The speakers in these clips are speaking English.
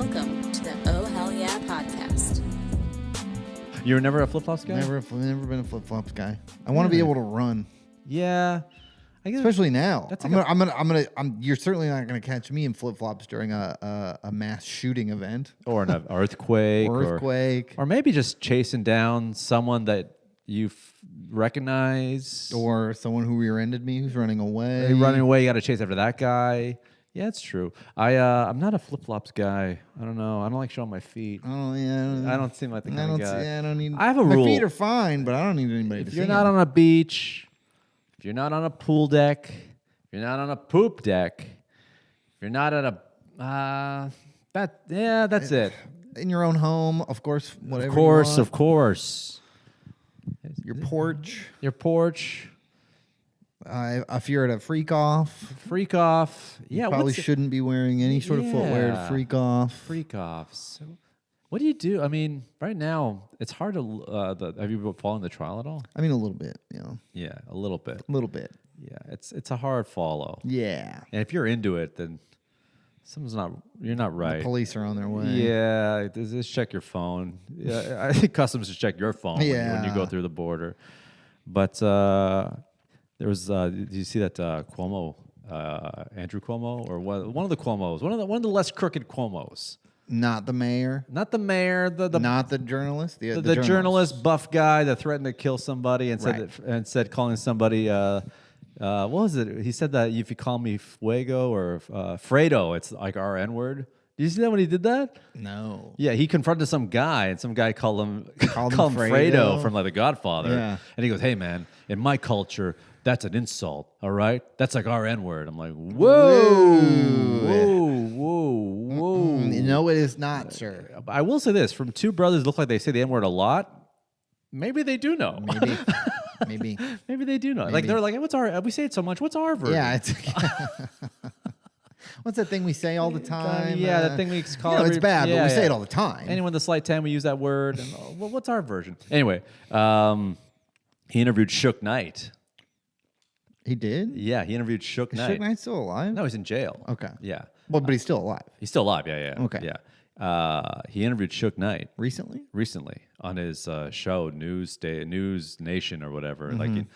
Welcome to the Oh Hell Yeah podcast. You were never a flip-flops guy? Never been a flip-flops guy. I want to be able to run. Yeah. I guess Especially now. That's like You're certainly not gonna catch me in flip-flops during a mass shooting event. or an earthquake. Or maybe just chasing down someone that you recognize. Or someone who rear-ended me who's running away. You're running away, you got to chase after that guy. Yeah, it's true. I'm not a flip-flops guy. I don't know. I don't like showing my feet. Oh yeah. I don't seem like the kind of guy. I don't need. I have a my rule. feet are fine, but I don't need anybody to If see you're not them. on a beach, if you're not on a pool deck, if you're not on a poop deck, if you're not at a that's it. In your own home, of course. Whatever. Of course. Your porch. Your porch. If you're at a freak off, Freak off. Yeah, probably shouldn't be wearing any sort of footwear to freak off. Freak offs. What do you do? I mean, right now it's hard to. Have you followed the trial at all? I mean, a little bit. You know. Yeah, a little bit. A little bit. Yeah, it's a hard follow. Yeah. And if you're into it, then you're not right. The police are on their way. Yeah, just check your phone. Yeah, I think customs should check your phone when you go through the border. But there was. Did you see that Cuomo, Andrew Cuomo, or one of the Cuomos, one of the less crooked Cuomos? Not the mayor. Not the mayor. Not the journalist. The journalist buff guy that threatened to kill somebody and said calling somebody. What was it? He said that if you call me Fuego or Fredo, it's like our N-word. Did you see that when he did that? No. Yeah, he confronted some guy, and some guy called him Fredo? Fredo from like The Godfather. Yeah. And he goes, "Hey man, in my culture, that's an insult. All right, that's like our N-word." I'm like, whoa. No, it is not, sir. I will say this: from two brothers look like they say the N-word a lot. Maybe they do know. Maybe. Maybe they do know. Maybe. Like they're like, "What's our? We say it so much. What's our version?" Yeah. What's that thing we say all the time? That thing we call. It's bad, but we say it all the time. Anyone with a slight 10, we use that word. And, well, what's our version? Anyway, he interviewed Suge Knight. He did? Yeah, he interviewed Suge Knight. Is Suge Knight still alive? No, he's in jail. Okay. Yeah. Well, but he's still alive. He's still alive. Yeah. Okay. Yeah. He interviewed Suge Knight Recently on his show, News Nation or whatever. Like,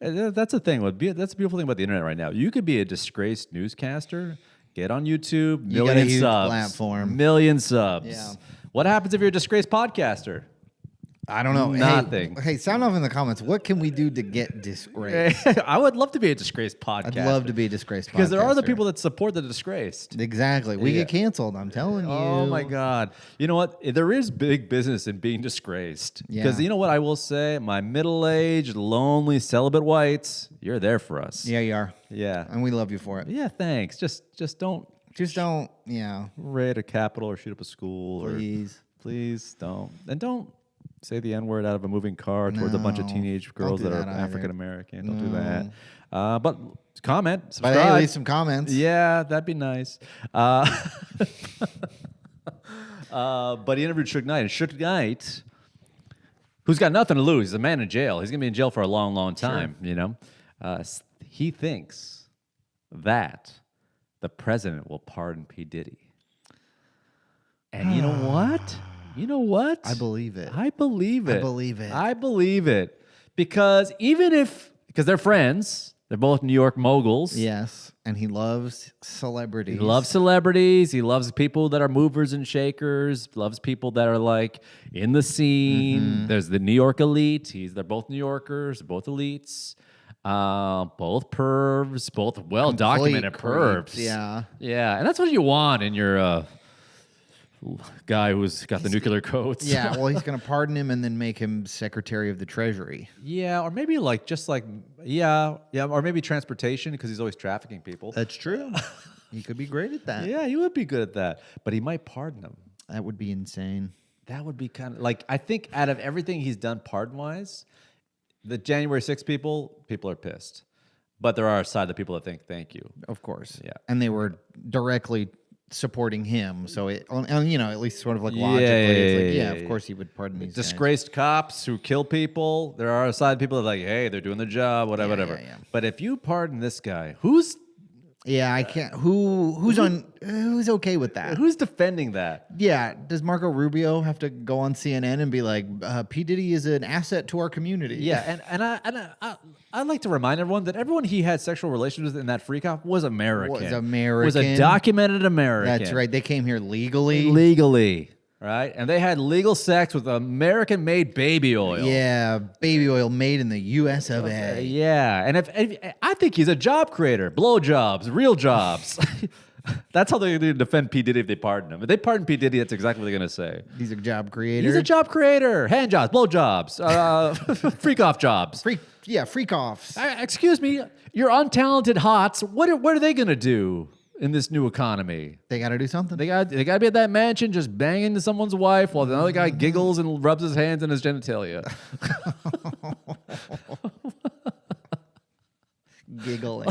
that's the thing. That's the beautiful thing about the internet right now. You could be a disgraced newscaster. Get on YouTube, million subs. Platform. Million subs. Yeah. What happens if you're a disgraced podcaster? I don't know. Nothing. Hey, sound off in the comments. What can we do to get disgraced? I would love to be a disgraced podcaster. I'd love to be a disgraced because there are the podcaster. people that support the disgraced. Exactly. We get canceled, I'm telling you. Oh, my God. You know what? There is big business in being disgraced. Because you know what I will say? My middle-aged, lonely, celibate whites, you're there for us. Yeah, you are. Yeah. And we love you for it. Yeah, thanks. Just don't yeah. raid a Capitol or shoot up a school. Please. Please don't. And don't say the N-word out of a moving car towards a bunch of teenage girls that are African-American. Don't do that. But comment, subscribe. But hey, leave some comments. Yeah, that'd be nice. But he interviewed Suge Knight. And Suge Knight, who's got nothing to lose, he's a man in jail. He's going to be in jail for a long, long time, you know. He thinks that the president will pardon P. Diddy. And you know what? You know what? I believe it. I believe it. I believe it. I believe it. Because because they're friends, they're both New York moguls. Yes. And he loves celebrities. He loves celebrities. He loves people that are movers and shakers. Loves people that are like in the scene. There's the New York elite. They're both New Yorkers, both elites. Both pervs, both well-documented pervs. Yeah. Yeah, and that's what you want in your guy who's got the nuclear codes. Yeah, well, he's going to pardon him and then make him Secretary of the Treasury. Yeah, or maybe or maybe transportation because he's always trafficking people. That's true. He could be great at that. Yeah, he would be good at that, but he might pardon him. That would be insane. That would be kind of like, I think out of everything he's done pardon-wise, the January 6th people are pissed. But there are a side of the people that think, thank you. Of course. Yeah. And they were directly supporting him, so at least sort of like logically, it's like, of course he would pardon these disgraced cops who kill people. There are a side of people that are like, hey, they're doing their job, whatever. Yeah. But if you pardon this guy, who's Yeah, I can't. Who's okay with that? Who's defending that? Yeah, does Marco Rubio have to go on CNN and be like, P Diddy is an asset to our community? Yeah, and I'd like to remind everyone that everyone he had sexual relations with in that freak off was American. Was a documented American. That's right. They came here legally. Legally. Right? And they had legal sex with American-made baby oil. Yeah, baby oil made in the U.S. of A. Yeah, and if I think he's a job creator, blow jobs, real jobs. That's how they're going to defend P. Diddy if they pardon him. If they pardon P. Diddy, that's exactly what they're going to say. He's a job creator. He's a job creator. Hand jobs, blow jobs, freak off jobs. Freak offs. Excuse me, your untalented hots. What are they going to do in this new economy? They got to do something. They got to be at that mansion just banging into someone's wife while the other guy giggles and rubs his hands in his genitalia. Giggling.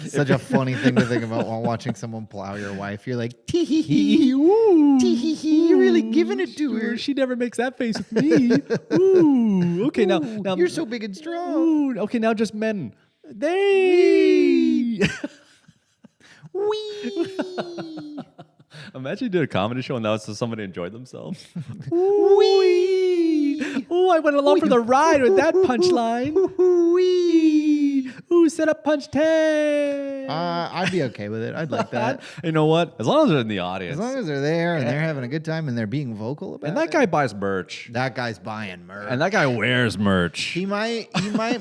Such a funny thing to think about while watching someone plow your wife. You're like, tee hee hee, tee hee hee. You're really giving it to her. She never makes that face with me. Ooh. Okay, now you're so big and strong. Ooh, okay, now just men. They. Wee. Imagine you did a comedy show and that was so somebody enjoyed themselves. Wee. Ooh, I went along for the ride with that punchline. Wee. Ooh, set up punch 10. I'd be okay with it. I'd like that. You know what? As long as they're in the audience. As long as they're there and they're having a good time and they're being vocal about it. And that guy buys merch. That guy's buying merch. And that guy wears merch. He might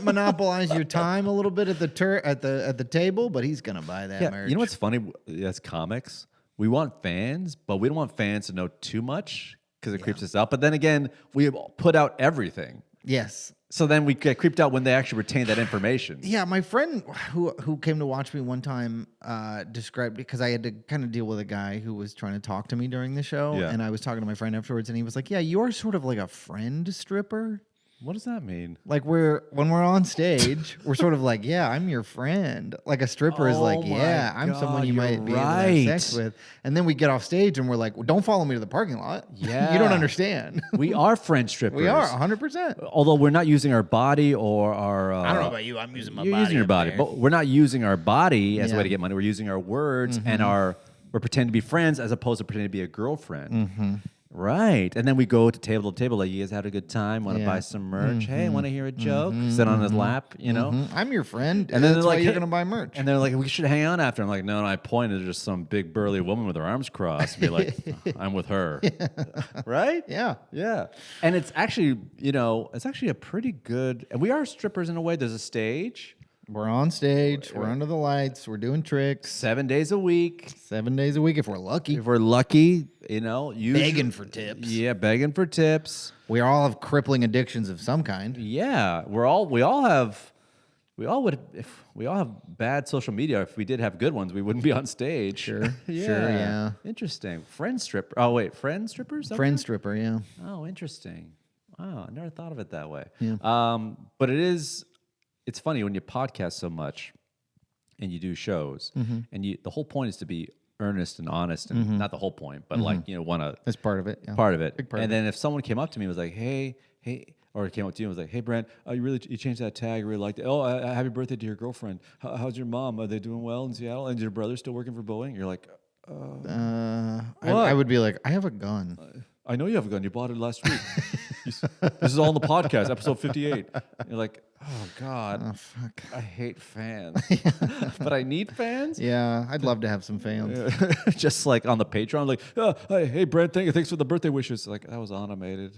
monopolize your time a little bit at the table, but he's gonna buy that merch. You know what's funny? As comics, we want fans, but we don't want fans to know too much because it creeps us out. But then again, we put out everything. Yes. So then we get creeped out when they actually retain that information. Yeah, my friend who came to watch me one time described, because I had to kind of deal with a guy who was trying to talk to me during the show, and I was talking to my friend afterwards, and he was like, "Yeah, you are sort of like a friend stripper." What does that mean? Like when we're on stage, we're sort of like, yeah, I'm your friend. Like a stripper is like, yeah, I'm someone you might be able to have sex with. And then we get off stage and we're like, well, don't follow me to the parking lot. Yeah. You don't understand. We are friend strippers. We are, 100%. Although we're not using our body or our... I don't know about you. I'm using my body. You're using your body. But we're not using our body as a way to get money. We're using our words and we're pretending to be friends as opposed to pretending to be a girlfriend. Right. And then we go to table to table, like, you guys had a good time, want to buy some merch? Hey, want to hear a joke? Sit on his lap, you know? I'm your friend. And then that's like, why you're going to buy merch. And they're like, we should hang on after. I'm like, no, I pointed to just some big burly woman with her arms crossed. Be like, I'm with her. Right? Yeah. Yeah. And it's actually, it's actually a pretty good, and we are strippers in a way. There's a stage. We're on stage. We're under the lights. We're doing tricks. 7 days a week. 7 days a week if we're lucky. If we're lucky, begging for tips. Yeah, begging for tips. We all have crippling addictions of some kind. Yeah, we all have bad social media. If we did have good ones, we wouldn't be on stage. Sure. Yeah. Interesting. Friend stripper. Oh wait, friend strippers. Friend stripper. Yeah. Oh, interesting. Wow, I never thought of it that way. Yeah. But it's funny when you podcast so much and you do shows and the whole point is to be earnest and honest and not the whole point, but want to. That's part of it. Yeah. Part of it. Big part and of then if someone came up to me and was like, hey, or came up to you and was like, hey, Brent, you changed that tag. I really liked it. Oh, happy birthday to your girlfriend. How's your mom? Are they doing well in Seattle? And your brother still working for Boeing? You're like, I would be like, I have a gun. I know you have a gun. You bought it last week. This is all in the podcast, episode 58. You're like, oh, God. Oh, fuck. I hate fans. But I need fans? Yeah, I'd love to have some fans. Just like on the Patreon, like, hey, Brent, thanks for the birthday wishes. Like, that was animated.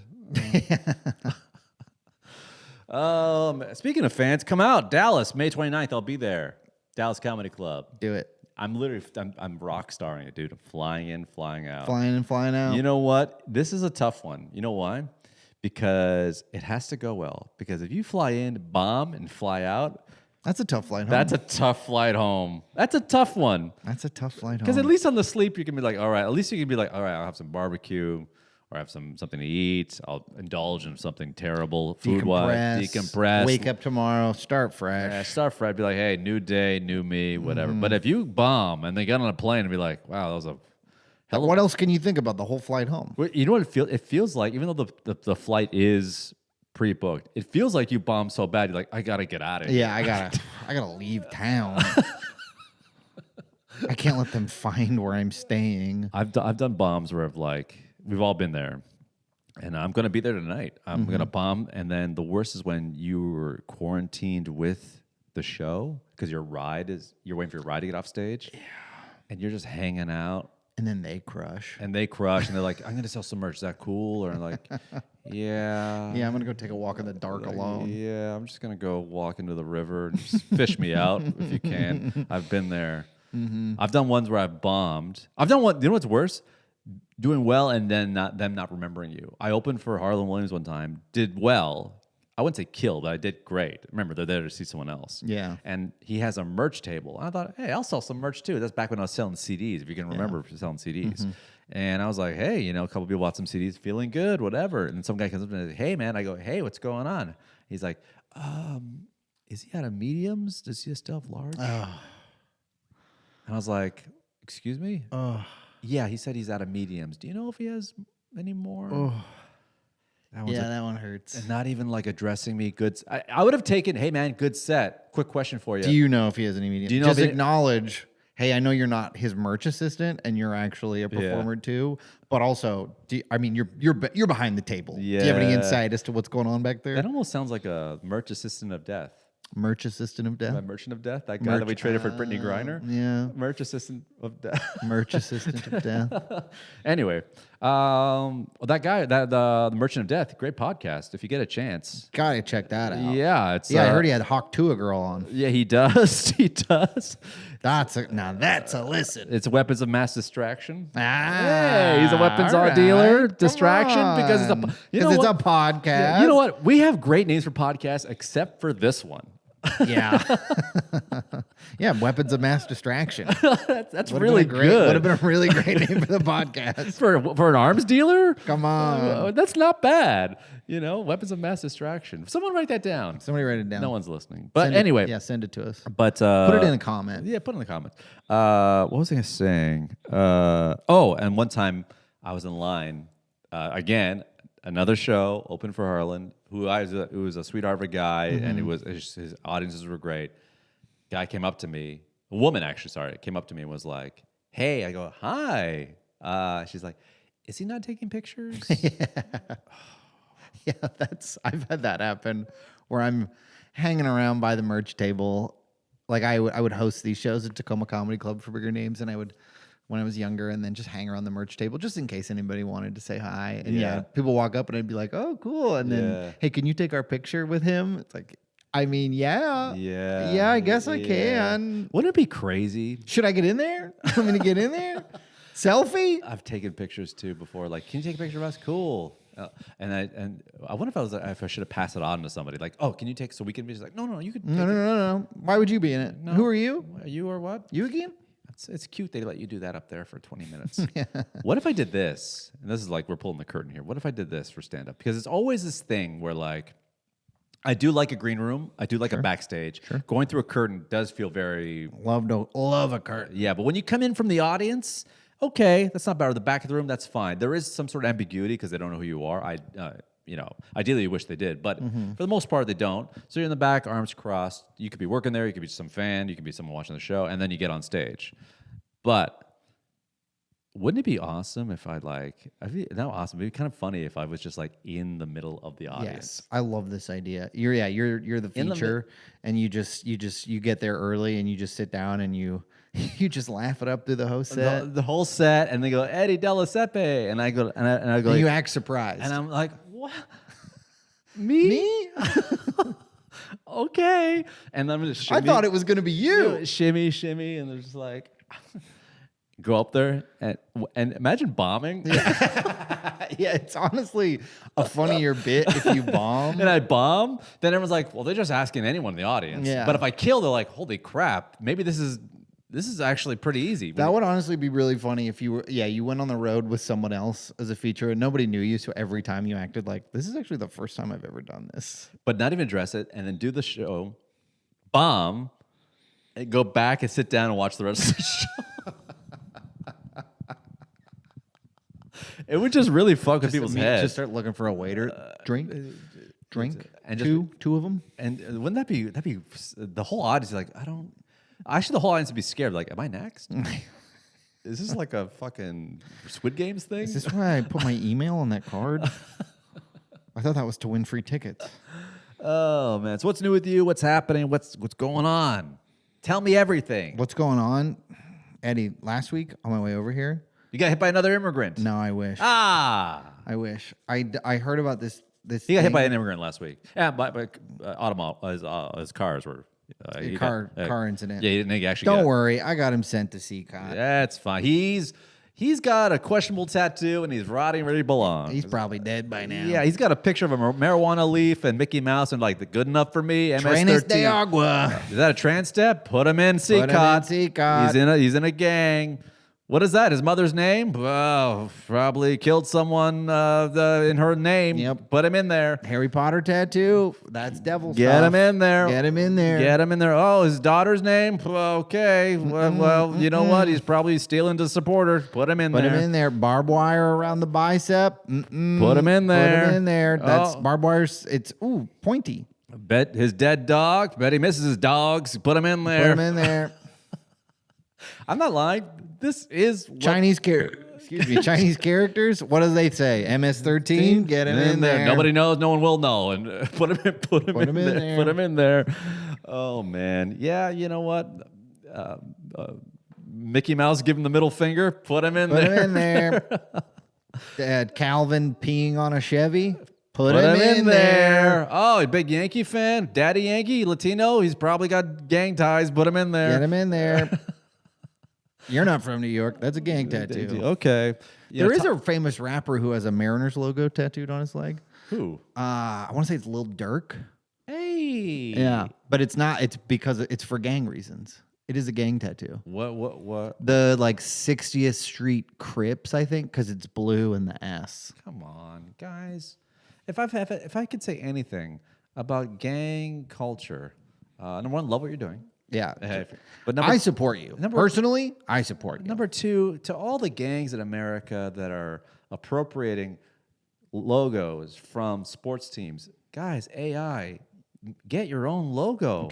Speaking of fans, come out. Dallas, May 29th. I'll be there. Dallas Comedy Club. Do it. I'm rock starring it, dude. I'm flying in, flying out. Flying in, flying out. You know what? This is a tough one. You know why? Because it has to go well. Because if you fly in, bomb, and fly out, that's a tough flight home. That's a tough flight home. That's a tough one. That's a tough flight home. Because at least on the sleep, you can be like, all right. At least you can be like, all right, I'll have some barbecue. Or have something to eat. I'll indulge in something terrible, food-wise. Decompress. Wake up tomorrow. Start fresh. Yeah, start fresh. Be like, hey, new day, new me, whatever. But if you bomb and they get on a plane and be like, wow, that was a hell of What else can you think about the whole flight home? You know what it feels? It feels like, even though the flight is pre-booked, it feels like you bombed so bad. You're like, I gotta get out of here. Yeah, I gotta leave town. I can't let them find where I'm staying. I've done bombs where we've all been there, and I'm gonna be there tonight. I'm gonna bomb, and then the worst is when you're quarantined with the show because you're waiting for your ride to get off stage, and you're just hanging out. And then they crush. And they're like, I'm going to sell some merch. Is that cool? Or like, yeah. Yeah, I'm going to go take a walk in the dark alone. Yeah, I'm just going to go walk into the river and just fish me out if you can. I've been there. I've done ones where I've bombed. I've done one, you know what's worse? Doing well and then them not remembering you. I opened for Harlan Williams one time, did well. I wouldn't say killed, but I did great. Remember, they're there to see someone else. Yeah. And he has a merch table. And I thought, hey, I'll sell some merch too. That's back when I was selling CDs, if you can remember selling CDs. And I was like, hey, a couple people bought some CDs, feeling good, whatever. And then some guy comes up and says, hey, man. I go, hey, what's going on? He's like, is he out of mediums? Does he still have large? And I was like, excuse me? Yeah, he said he's out of mediums. Do you know if he has any more? That one hurts. And not even addressing me. Good. I would have taken, hey man, good set. Quick question for you. Do you know if he has any medium? Do you know Just if acknowledge, hey, I know you're not his merch assistant and you're actually a performer too. But also, you're behind the table. Yeah. Do you have any insight as to what's going on back there? That almost sounds like a merch assistant of death. Merch assistant of death? My merchant of death? That guy that we traded for Brittany Griner? Yeah. Merch assistant of death. Merch assistant of death. Anyway, that guy, the Merchant of Death, great podcast. If you get a chance. Gotta check that out. Yeah. I heard he had Hawk Tua girl on. Yeah, he does. He does. That's a listen. It's weapons of mass distraction. Hey, he's a weapons dealer. Distraction because it's a podcast. Yeah, you know what? We have great names for podcasts except for this one. Yeah. Yeah, weapons of mass distraction. That's really good. Would have been a really great name for the podcast. For an arms dealer? Come on. That's not bad. Weapons of mass distraction. Someone write that down. Somebody write it down. No one's listening. But anyway. Send it to us. But put it in a comment. Yeah, put it in the comments. What was I saying? And one time I was in line, again, another show, open for Harlan, who was a sweetheart of a guy, and his audiences were great. Guy came up to me, a woman actually, came up to me and was like, hey, I go, hi. She's like, is he not taking pictures? Yeah, I've had that happen where I'm hanging around by the merch table. Like I would host these shows at Tacoma Comedy Club for bigger names, and I would, when I was younger, and then just hang around the merch table just in case anybody wanted to say hi. And people walk up and I'd be like, oh, cool. And then, hey, can you take our picture with him? It's like, yeah, I guess I can. Wouldn't it be crazy? Should I get in there? I'm going to get in there? Selfie? I've taken pictures too before. Like, can you take a picture of us? Cool. And I wonder if I should have passed it on to somebody. Like, oh, can you take so we can be just like, no, you could. No. Why would you be in it? No. Who are you? Are you or what? You again? It's cute they let you do that up there for 20 minutes. What if I did this? And this is like we're pulling the curtain here. What if I did this for stand up? Because it's always this thing where like I do like a green room. I do like a backstage. Sure. Going through a curtain does feel very love a curtain. Yeah, but when you come in from the audience, okay, that's not bad. Or the back of the room, that's fine. There is some sort of ambiguity because they don't know who you are. Ideally you wish they did, but for the most part they don't. So you're in the back, arms crossed. You could be working there. You could be some fan. You could be someone watching the show, and then you get on stage. But wouldn't it be awesome if It'd be kind of funny if I was just like in the middle of the audience. Yes, I love this idea. You're the feature, and you get there early, and you just sit down, and you just laugh it up through the whole set, the whole set, and they go Eddie Della Siepe, and I go and I go. And you act surprised, and I'm like, what? Me? Okay, and I'm just. Shimmy. I thought it was gonna be you. Shimmy, and they're just like. Go up there and imagine bombing. Yeah, it's honestly a funnier bit if you bomb. And I bomb, then everyone's like, well, they're just asking anyone in the audience. Yeah. But if I kill, they're like, holy crap, maybe this is actually pretty easy. That would honestly be really funny if you went on the road with someone else as a feature and nobody knew you, so every time you acted like, this is actually the first time I've ever done this. But not even address it, and then do the show, bomb, and go back and sit down and watch the rest of the show. It would just really fuck with people's heads. Just start looking for a waiter. Drink, and two of them. And wouldn't that be the whole audience? Like, Actually, the whole audience would be scared. Like, am I next? Is this like a fucking Squid Games thing? Is this why I put my email on that card? I thought that was to win free tickets. Oh man! So what's new with you? What's happening? What's going on? Tell me everything. What's going on, Eddie? Last week on my way over here, You got hit by another immigrant. no, I wish. Ah. I wish. I heard about this. He got hit by an immigrant last week. Yeah, but his cars were. Car incident. Yeah, he didn't actually. Don't worry, I got him sent to CECOT. That's fine. He's got a questionable tattoo and he's rotting where he belongs. He's probably dead by now. Yeah, he's got a picture of a marijuana leaf and Mickey Mouse and like the good enough for me. Trenes de MS-13. agua. Is that a trans step? Put him in CECOT. Put him in CECOT. He's in a gang. What is that? His mother's name? Well, probably killed someone in her name. Yep. Put him in there. Harry Potter tattoo. That's devil stuff. Get him in there. Get him in there. Get him in there. Oh, his daughter's name? Okay. Well, you know what? He's probably stealing to support her. Put him in there. Put him in there. Barbed wire around the bicep. Put him in there. Put him in there. That's Oh. barbed wire's. It's pointy. Bet his dead dog. Bet he misses his dogs. Put him in there. Put him in there. I'm not lying. This is Chinese Chinese characters. What do they say? MS-13. Get him in there. Nobody knows. No one will know. And put him in there. Put him in there. Oh man. Yeah. You know what? Mickey Mouse give him the middle finger. Put him in there. Put him in there. Calvin peeing on a Chevy. Put him in there. Oh, a big Yankee fan. Daddy Yankee, Latino. He's probably got gang ties. Put him in there. Get him in there. You're not from New York. That's a gang tattoo. Okay. There is a famous rapper who has a Mariners logo tattooed on his leg. Who? I want to say it's Lil Durk. Hey. Yeah, but it's not. It's because it's for gang reasons. It is a gang tattoo. What? The 60th Street Crips, I think, because it's blue in the S. Come on, guys. If I could say anything about gang culture, number one, love what you're doing. Yeah, But I support you. Personally, I support you. Number two, to all the gangs in America that are appropriating logos from sports teams, guys, AI, get your own logo.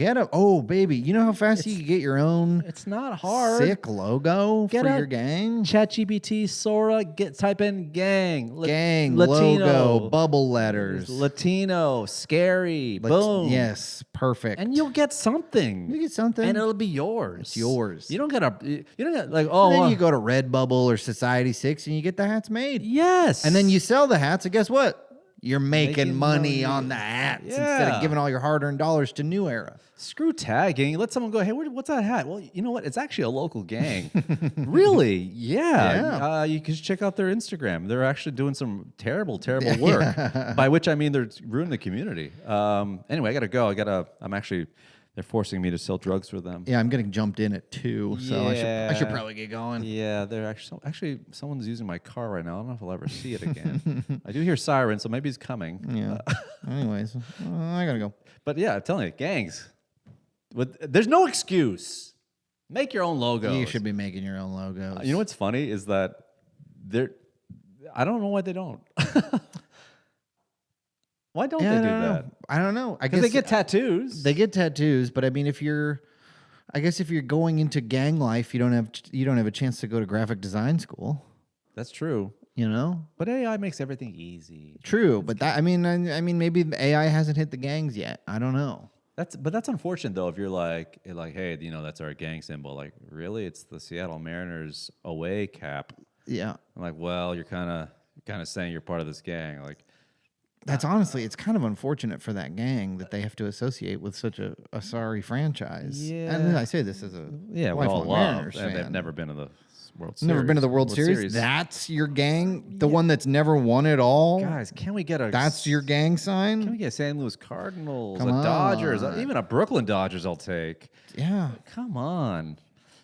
Baby. You know how fast you can get your own It's not hard. sick logo for your gang? ChatGPT, Sora, type in gang. Latino. Logo, bubble letters. Latino, scary, boom. Yes, perfect. And you'll get something. You get something. And it'll be yours. It's yours. You don't get like, And then you go to Redbubble or Society 6 and you get the hats made. yes. And then you sell the hats, and guess what? You're making money money. on the hats instead Yeah. of giving all your hard-earned dollars to New Era. Screw tagging. Let someone go, hey, what's that hat? Well, you know what? It's actually a local gang. Really? Yeah. You can check out their Instagram. They're actually doing some terrible work. By which I mean they're ruining the community. Anyway, I got to go. They're forcing me to sell drugs for them. Yeah, I'm getting jumped in at 2, so I Yeah. should probably get going. Yeah, they're actually someone's using my car right now. I don't know if I'll ever see it again. I do hear sirens, so maybe he's coming. Yeah. Anyways, I gotta go. But yeah, I'm telling you, gangs. There's no excuse. Make your own logo. You should be making your own logos. You know what's funny is that I don't know why they don't. Why don't they do that? I don't know. I Because guess they get tattoos. They get tattoos, but I mean, if you're going into gang life, you don't have a chance to go to graphic design school. That's true. You know, But AI makes everything easy. true. But I mean, maybe the AI hasn't hit the gangs yet. I don't know. That's unfortunate though. If you're like, hey, that's our gang symbol. Like, really, it's the Seattle Mariners away cap. Yeah, I'm like, well, you're kind of saying you're part of this gang. Like, that's honestly, it's kind of unfortunate for that gang that they have to associate with such a sorry franchise. Yeah. And I say this as a we all lifelong love, Mariners and they've fan. never been to the World Series. Never been to the World Series. That's your gang, the one that's never won it all. Guys, can we get That's your gang sign. Can we get St. Louis Cardinals, Come a Dodgers, on. even a Brooklyn Dodgers? I'll take. Yeah, Come on,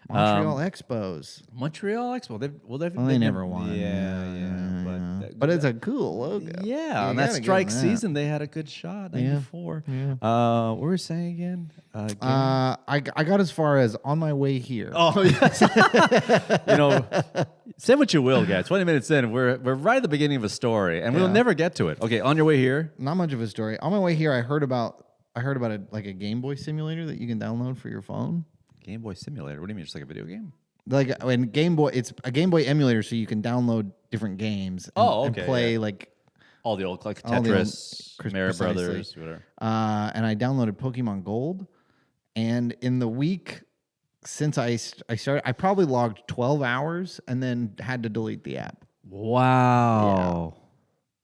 Montreal Expos. Montreal Expo. They never won. Yeah. But it's a cool logo. Yeah, You on that gotta give strike them that. season, they had a good shot. 94. What were we saying again? I got as far as on my way here. Oh, yes. Say what you will, guys. 20 minutes in, we're right at the beginning of a story, and we'll never get to it. Okay, on your way here. Not much of a story. On my way here, I heard about a Game Boy simulator that you can download for your phone. Game Boy Simulator. What do you mean? Just like a video game? Like when Game Boy, it's a Game Boy emulator, so you can download different games and play like all the old like all the old- Tetris, Mario Brothers, whatever. and I downloaded Pokemon Gold. And in the week since I started, I probably logged 12 hours and then had to delete the app. Wow.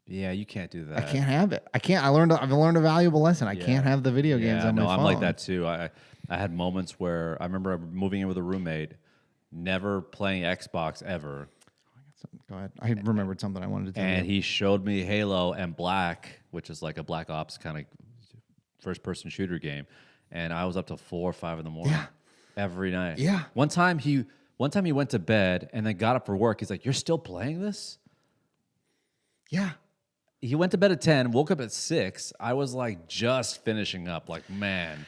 Yeah, you can't do that. I can't have it. I can't. I've learned a valuable lesson. I can't have the video games on my phone. I'm like that too. I had moments where I remember moving in with a roommate, never playing Xbox ever. Go ahead. I remembered something I wanted to tell you. And he showed me Halo and Black, which is like a Black Ops kind of first-person shooter game. And I was up till 4 or 5 in the morning every night. Yeah. One time he went to bed and then got up for work. He's like, "You're still playing this?" Yeah. He went to bed at 10, woke up at 6. I was like just finishing up. Like, man.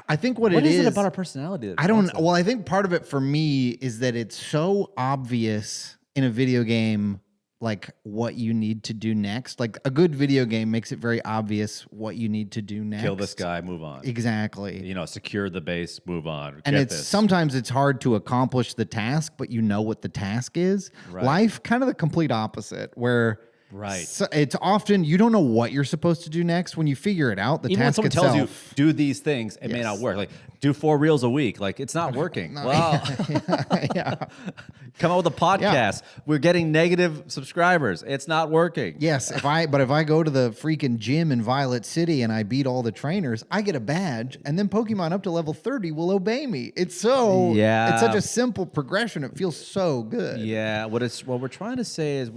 I think what is it is about our personality? I don't. Well, I think part of it for me is that it's so obvious in a video game, like what you need to do next. Like a good video game makes it very obvious what you need to do next. Kill this guy, move on. Exactly. You know, secure the base, move on. And sometimes it's hard to accomplish the task, but you know what the task is. Right. Life, kind of the complete opposite, where right. So it's often you don't know what you're supposed to do next. When you figure it out, the Even task when someone itself, tells you do these things, it may not work. Like do 4 reels a week. Like it's not working. Well, come out with a podcast. Yeah. We're getting negative subscribers. It's not working. Yes, if I go to the freaking gym in Violet City and I beat all the trainers, I get a badge, and then Pokemon up to level 30 will obey me. It's it's such a simple progression. It feels so good. Yeah, what we're trying to say is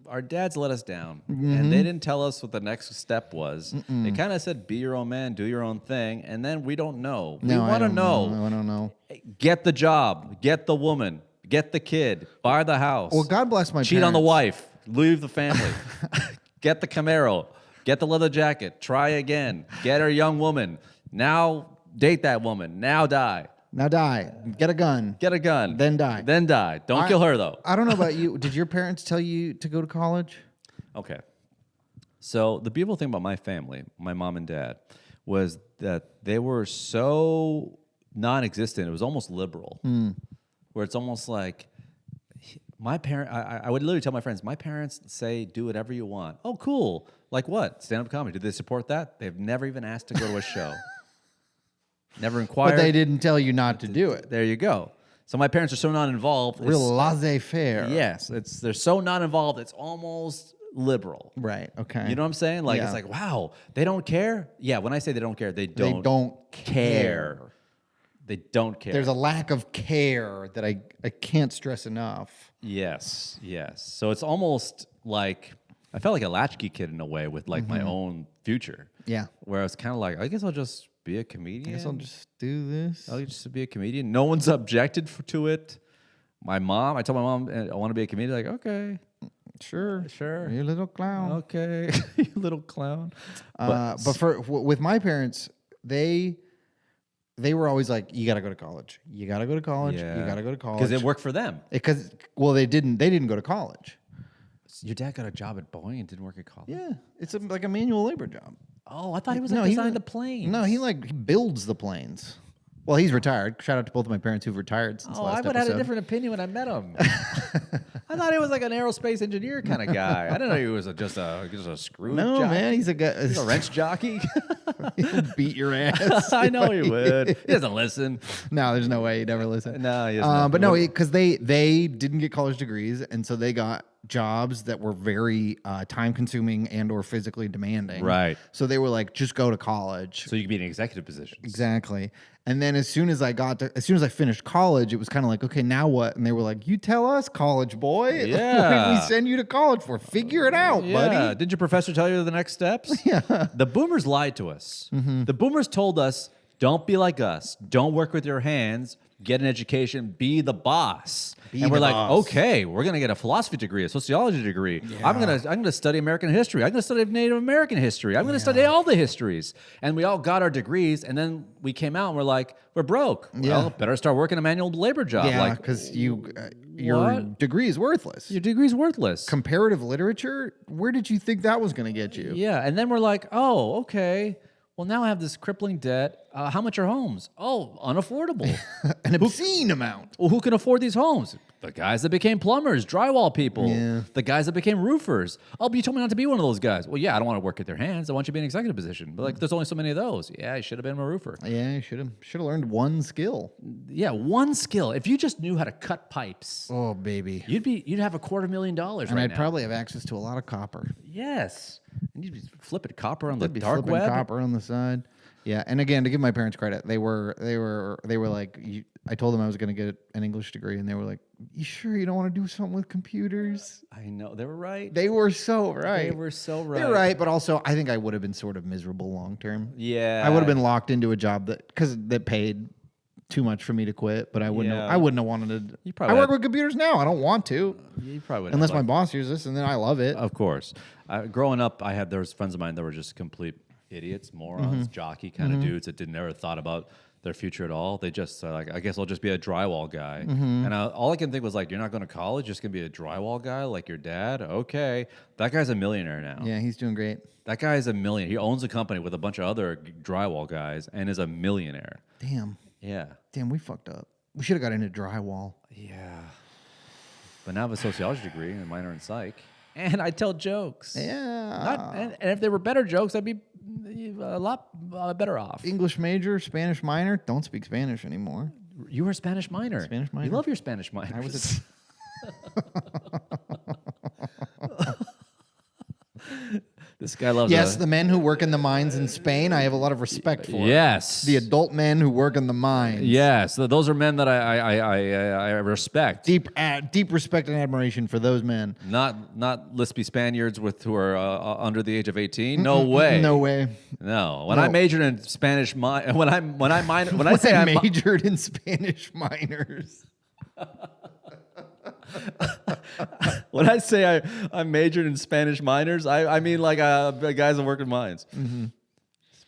our dads let us down, and they didn't tell us what the next step was. They kind of said, "Be your own man, do your own thing," and then we don't know. We want to know. I don't know. Get the job, get the woman, get the kid, buy the house. Well, God bless my cheat parents. on the wife, leave the family, get the Camaro, get the leather jacket, try again, get a young woman. Now date that woman. Now die. Now die. Get a gun. Get a gun. Then die. Then die. Don't kill her, though. I don't know about you. Did your parents tell you to go to college? Okay. So the beautiful thing about my family, my mom and dad, was that they were so non-existent. It was almost liberal, where it's almost like my parent. I would literally tell my friends, my parents say, do whatever you want. Oh, cool. Like what? Stand-up comedy. Do they support that? They've never even asked to go to a show. Never inquired. But they didn't tell you not to do it. There you go. So my parents are so not involved. Real laissez-faire. Yes, they're so not involved. It's almost liberal. Right. Okay. You know what I'm saying? Like it's like, wow, they don't care. Yeah. When I say they don't care, they don't care. They don't care. There's a lack of care that I can't stress enough. Yes. Yes. So it's almost like I felt like a latchkey kid in a way with like my own future. Yeah. Where I was kind of like, I guess I'll just be a comedian. I guess I'll just do this. I'll just be a comedian. No one's objected to it. I told my mom, I want to be a comedian. Like, okay. Sure. Sure. You little clown. Okay. You little clown. But with my parents, they were always like, you got to go to college. You got to go to college. Yeah. You got to go to college. Because it worked for them. They didn't go to college. Your dad got a job at Boeing and didn't work at college? Yeah. It's like a manual labor job. Oh, I thought he was designing the planes. No, he builds the planes. Well, he's retired. Shout out to both of my parents who've retired since last episode. I would have had a different opinion when I met him. I thought he was like an aerospace engineer kind of guy. I didn't know he was just a screw jockey. No, man, he's a guy. He's a wrench jockey. He'll beat your ass. I know he would. He doesn't listen. No, there's no way he'd ever listen. No, he doesn't. But no, because they didn't get college degrees, and so they got jobs that were very time-consuming and or physically demanding. Right. So they were like, just go to college. So you could be in executive positions. Exactly. And then as soon as I finished college, it was kind of like, okay, now what? And they were like, you tell us, college boy. Yeah. What did we send you to college for? Figure it out, buddy. Did your professor tell you the next steps? Yeah. The boomers lied to us. The boomers told us, don't be like us. Don't work with your hands. Get an education. Be the boss. And we're like, okay, we're gonna get a philosophy degree, a sociology degree. Yeah. I'm gonna study American history. I'm gonna study Native American history. I'm gonna study all the histories. And we all got our degrees, and then we came out and we're like, we're broke. Well, better start working a manual labor job. Yeah, because your degree is worthless. Your degree's worthless. Comparative literature. Where did you think that was gonna get you? Yeah, and then we're like, oh, okay. Well, now I have this crippling debt. How much are homes? Oh, unaffordable. An obscene amount. Well, who can afford these homes? The guys that became plumbers, drywall people, the guys that became roofers. Oh, but you told me not to be one of those guys. Well, yeah, I don't want to work at their hands. I want you to be in an executive position. But like, there's only so many of those. Yeah, you should have been a roofer. Yeah, you should have learned one skill. Yeah, one skill. If you just knew how to cut pipes, Oh, baby. you'd have $250,000 And right I'd now. probably have access to a lot of copper. Yes, and you'd be flipping copper on the I'd be dark flipping web. copper on the side. Yeah, and again, to give my parents credit, they were like, I told them I was going to get an English degree, and they were like, "You sure you don't want to do something with computers?" I know they were right. They were so right. They were so right. They're right, but also I think I would have been sort of miserable long term. Yeah, I would have been locked into a job that paid too much for me to quit, but I wouldn't. Yeah. I wouldn't have wanted to. You probably I work had- with computers now. I don't want to, You probably wouldn't unless have my liked- boss hears this, and then I love it. Of course. Growing up, there was friends of mine that were just complete idiots, morons, jockey kind of dudes that never thought about their future at all. They just like, I guess I'll just be a drywall guy. And all I can think was like, you're not going to college, just going to be a drywall guy like your dad? Okay. That guy's a millionaire now. Yeah, he's doing great. That guy is a millionaire. He owns a company with a bunch of other drywall guys and is a millionaire. Damn, we fucked up. We should have got into drywall. Yeah. But now I have a sociology degree and a minor in psych. And I tell jokes. Yeah. And if they were better jokes, I'd be a lot better off. English major, Spanish minor. Don't speak Spanish anymore. You were a Spanish minor. Spanish minor. You love your Spanish minor. I was This guy loves Yes, the men who work in the mines in Spain, I have a lot of respect for. Yes. The adult men who work in the mines. Yes. Those are men that I respect. Deep respect and admiration for those men. Not lispy Spaniards who are under the age of 18. No way. No way. No. When I majored in Spanish when I say I I majored in Spanish minors. When I say I majored in Spanish minors, I mean like guys that work in mines.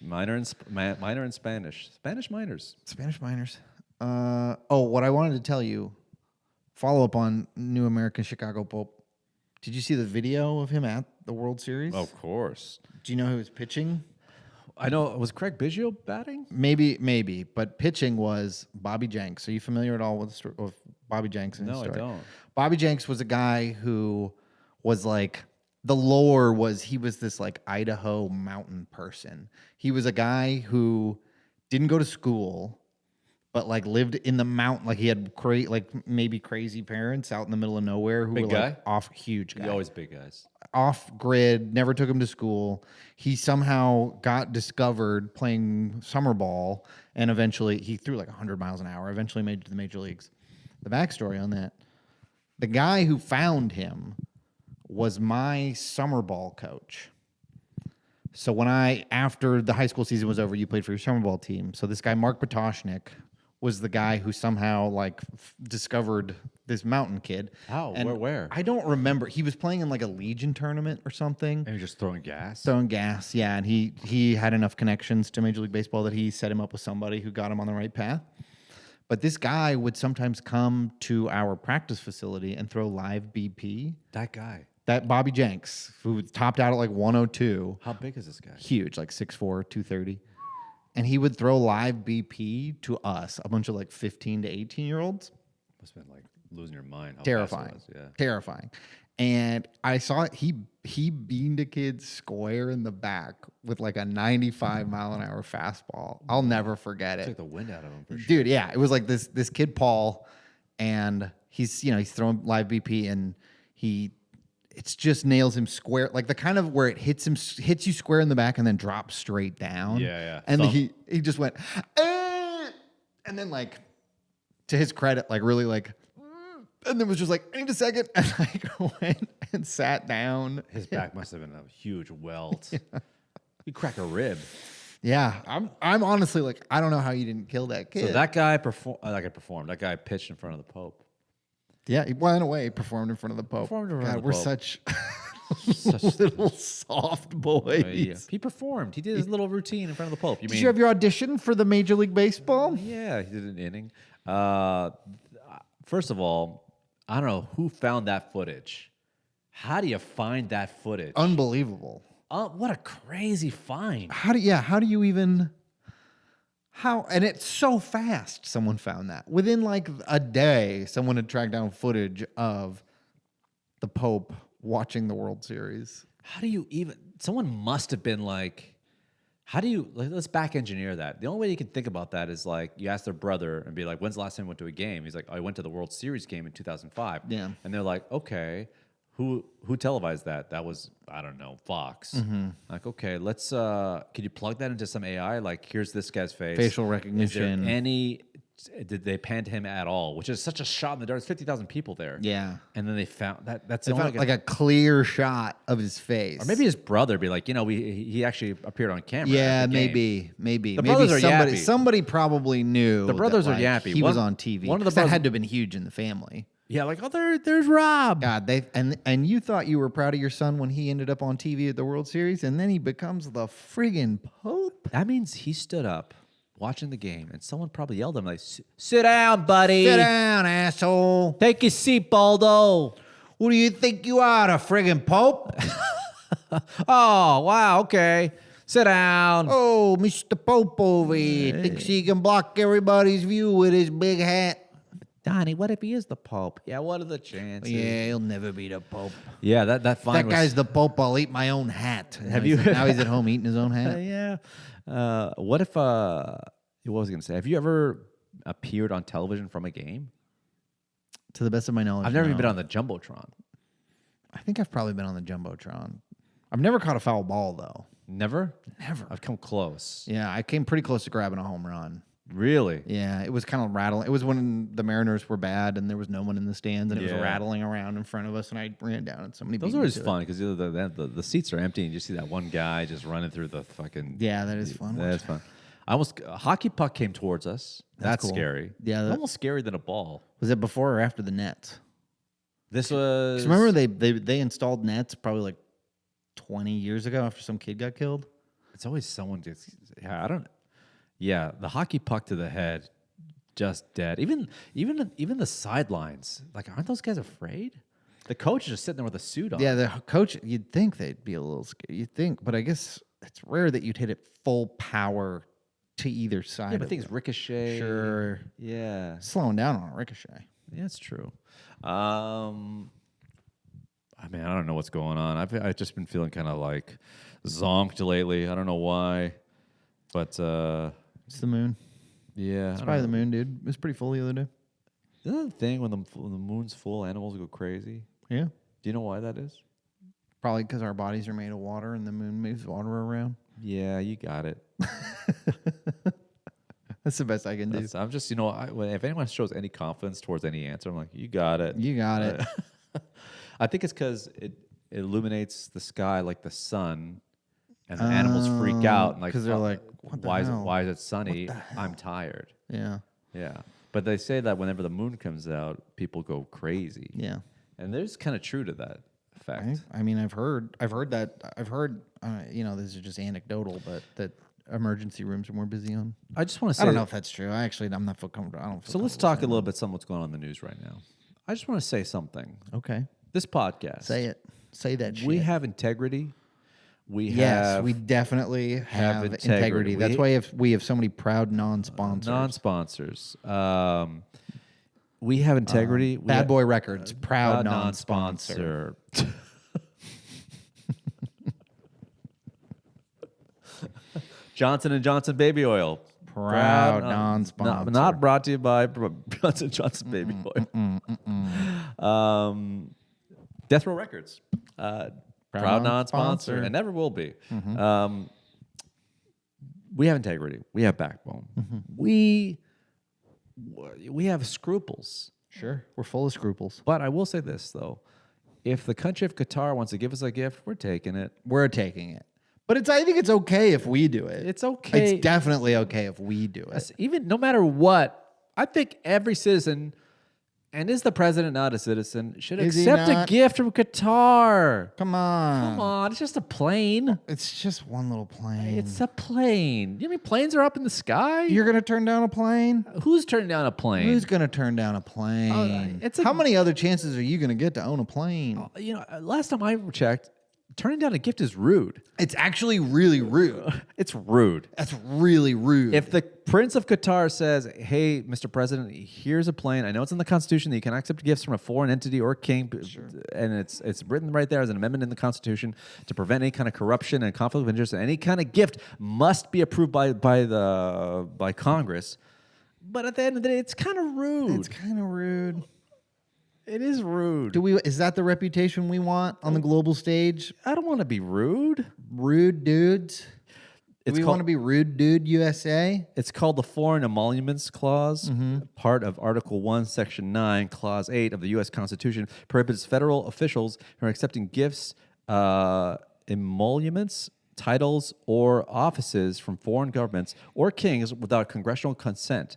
Minor in Spanish. Spanish minors. Spanish minors. What I wanted to tell you, follow up on New American Chicago Pope. Did you see the video of him at the World Series? Of course. Do you know who was pitching? I know. Was Craig Biggio batting? Maybe. But pitching was Bobby Jinks. Are you familiar at all with Bobby Jinks? And his No, story? I don't. Bobby Jinks was a guy who was like, the lore was he was this like Idaho mountain person. He was a guy who didn't go to school, but like lived in the mountain. Like he had maybe crazy parents out in the middle of nowhere who Big were guy? like off huge guy. Always big guys. Off grid, never took him to school. He somehow got discovered playing summer ball, and eventually he threw like 100 miles an hour, eventually made it to the major leagues. The backstory on that, the guy who found him was my summer ball coach. So after the high school season was over, you played for your summer ball team. So this guy, Mark Potoshnik, was the guy who somehow like discovered this mountain kid. How? And Where? I don't remember. He was playing in like a Legion tournament or something. And you're just throwing gas? Throwing gas, yeah. And he had enough connections to Major League Baseball that he set him up with somebody who got him on the right path. But this guy would sometimes come to our practice facility and throw live BP. That guy. That Bobby Jinks, who topped out at like 102. How big is this guy? Huge, like 6'4", 230. And he would throw live BP to us, a bunch of like 15 to 18-year-olds. Must have been like losing your mind. How Terrifying. fast it was. Yeah. Terrifying. And I saw it. He beamed a kid square in the back with like a 95-mile-an-hour fastball. I'll never forget it. Took the wind out of him for sure. Dude, yeah. It was like this kid, Paul, and he's throwing live BP, and it's just nails him square, like the kind of where it hits you square in the back and then drops straight down. Yeah. And he just went, and then like, to his credit, like really like, and then was just like, I need a second, and like went and sat down. His back must have been a huge welt. Yeah. You crack a rib. Yeah, I'm honestly like, I don't know how you didn't kill that kid. So that guy performed. That guy pitched in front of the Pope. Yeah, well, in a way, he performed in front of the Pope. We're such little soft boys. Yeah. He performed. He did his little routine in front of the Pope. Did you have your audition for the Major League Baseball? Yeah, he did an inning. First of all, I don't know who found that footage. How do you find that footage? Unbelievable. What a crazy find. How do you even How? And it's so fast. Someone found that within like a day. Someone had tracked down footage of the Pope watching the World Series. How do you even? Someone must have been like, how do you? Let's back engineer that. The only way you can think about that is like you ask their brother and be like, "When's the last time you went to a game?" He's like, "Oh, I went to the World Series game in 2005." Yeah, and they're like, "Okay, who televised that?" That was, I don't know, Fox. Like, okay, let's. Could you plug that into some AI? Like, here's this guy's face, facial recognition. Is there any? Did they pan to him at all? Which is such a shot in the dark. There's 50,000 people there. Yeah. And then they found that. That's they found like a clear shot of his face. Or maybe his brother be like, he actually appeared on camera. Yeah, maybe. The brothers are somebody, yappy. Somebody probably knew. The brothers that, are yappy. He was on TV. One of the that brothers had to have been huge in the family. Yeah, like, oh, there's Rob. God, and you thought you were proud of your son when he ended up on TV at the World Series, and then he becomes the friggin' Pope. That means he stood up watching the game, and someone probably yelled at him like, "Sit down, buddy. Sit down, asshole. Take your seat, Baldo. Who do you think you are, the friggin' Pope?" Oh, wow, okay. Sit down. Oh, Mr. Pope over here thinks he can block everybody's view with his big hat. Donnie, what if he is the Pope? Yeah, what are the chances? Yeah, he'll never be the Pope. Yeah, that fine. That guy's the Pope. I'll eat my own hat. Have you? Now he's at home eating his own hat. Yeah. What if? What was I going to say? Have you ever appeared on television from a game? To the best of my knowledge, I've never even no. been on the jumbotron. I think I've probably been on the jumbotron. I've never caught a foul ball though. Never. Never. I've come close. Yeah, I came pretty close to grabbing a home run. Really? Yeah, it was kind of rattling. It was when the Mariners were bad and there was no one in the stands and it was rattling around in front of us and I ran down and somebody. Those are always fun because the seats are empty and you see that one guy just running through the fucking. Yeah, that is fun. That is fun. A hockey puck came towards us. That's cool. Scary. Yeah, almost scarier than a ball. Was it before or after the nets? This was. Remember they installed nets probably like 20 years ago after some kid got killed. It's always someone gets. Yeah, I don't. Yeah, the hockey puck to the head, just dead. Even the sidelines. Like, aren't those guys afraid? The coach is just sitting there with a suit on. Yeah, the coach. You'd think they'd be a little scared. You'd think, but I guess it's rare that you'd hit it full power to either side. Yeah, but things ricochet. Sure. Yeah. Slowing down on a ricochet. Yeah, it's true. I mean, I don't know what's going on. I've just been feeling kind of like zonked lately. I don't know why, but it's the moon. Yeah, it's probably the moon, dude. It was pretty full the other day. Isn't that the thing when the moon's full, animals go crazy? Yeah. Do you know why that is? Probably because our bodies are made of water and the moon moves water around. Yeah, you got it. That's the best I can do. I'm just, if anyone shows any confidence towards any answer, I'm like, you got it. You got it. I think it's because it illuminates the sky like the sun, and the animals freak out. Because they're like, why is it sunny? I'm tired. Yeah. Yeah. But they say that whenever the moon comes out, people go crazy. Yeah. And there's kind of true to that fact. I mean, I've heard that. This is just anecdotal, but that emergency rooms are more busy on. I just want to say, I don't know if that's true. I'm not feel comfortable. I don't. So let's talk a little bit. What's going on in the news right now? I just want to say something. Okay. This podcast. Say it. Say that shit. We have integrity. We definitely have integrity. That's why we have so many proud non-sponsors. We have integrity. Bad Boy Records, proud non-sponsor. Johnson & Johnson Baby Oil. Proud non-sponsor. Not brought to you by Johnson & Johnson Baby Oil. Death Row Records. Proud non-sponsor. And never will be. Mm-hmm. We have integrity. We have backbone. Mm-hmm. We have scruples. Sure. We're full of scruples. But I will say this, though. If the country of Qatar wants to give us a gift, we're taking it. We're taking it. But I think it's okay if we do it. It's okay. It's definitely okay if we do it. Even no matter what, I think every citizen, and is the president not a citizen, should accept a gift from Qatar. Come on. Come on. It's just a plane. It's just one little plane. It's a plane. You know how many planes are up in the sky? You're going to turn down a plane? Who's turning down a plane? Who's going to turn down a plane? How many other chances are you going to get to own a plane? Last time I checked, turning down a gift is rude. It's actually really rude. It's rude. That's really rude. If the Prince of Qatar says, "Hey, Mr. President, here's a plane. I know it's in the Constitution that you can accept gifts from a foreign entity or king, and it's written right there as an amendment in the Constitution to prevent any kind of corruption and conflict of interest. And any kind of gift must be approved by Congress." But at the end of the day, it's kind of rude. It's kind of rude. It is rude. Is that the reputation we want on the global stage? I don't want to be rude. Rude dudes. Do we want to be rude dude USA? It's called the Foreign Emoluments Clause, part of Article 1, Section 9, Clause 8 of the U.S. Constitution, prohibits federal officials from accepting gifts, emoluments, titles, or offices from foreign governments or kings without congressional consent.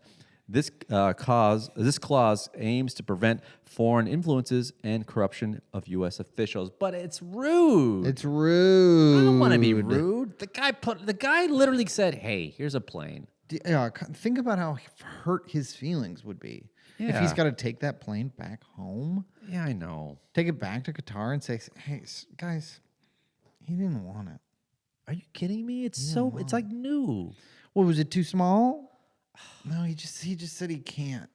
This clause aims to prevent foreign influences and corruption of U.S. officials. But it's rude. It's rude. I don't want to be rude. The guy literally said, "Hey, here's a plane." Yeah, think about how hurt his feelings would be if he's got to take that plane back home. Yeah, I know. Take it back to Qatar and say, "Hey, guys, he didn't want it." Are you kidding me? It's like new. What, was it too small? No, he just said he can't.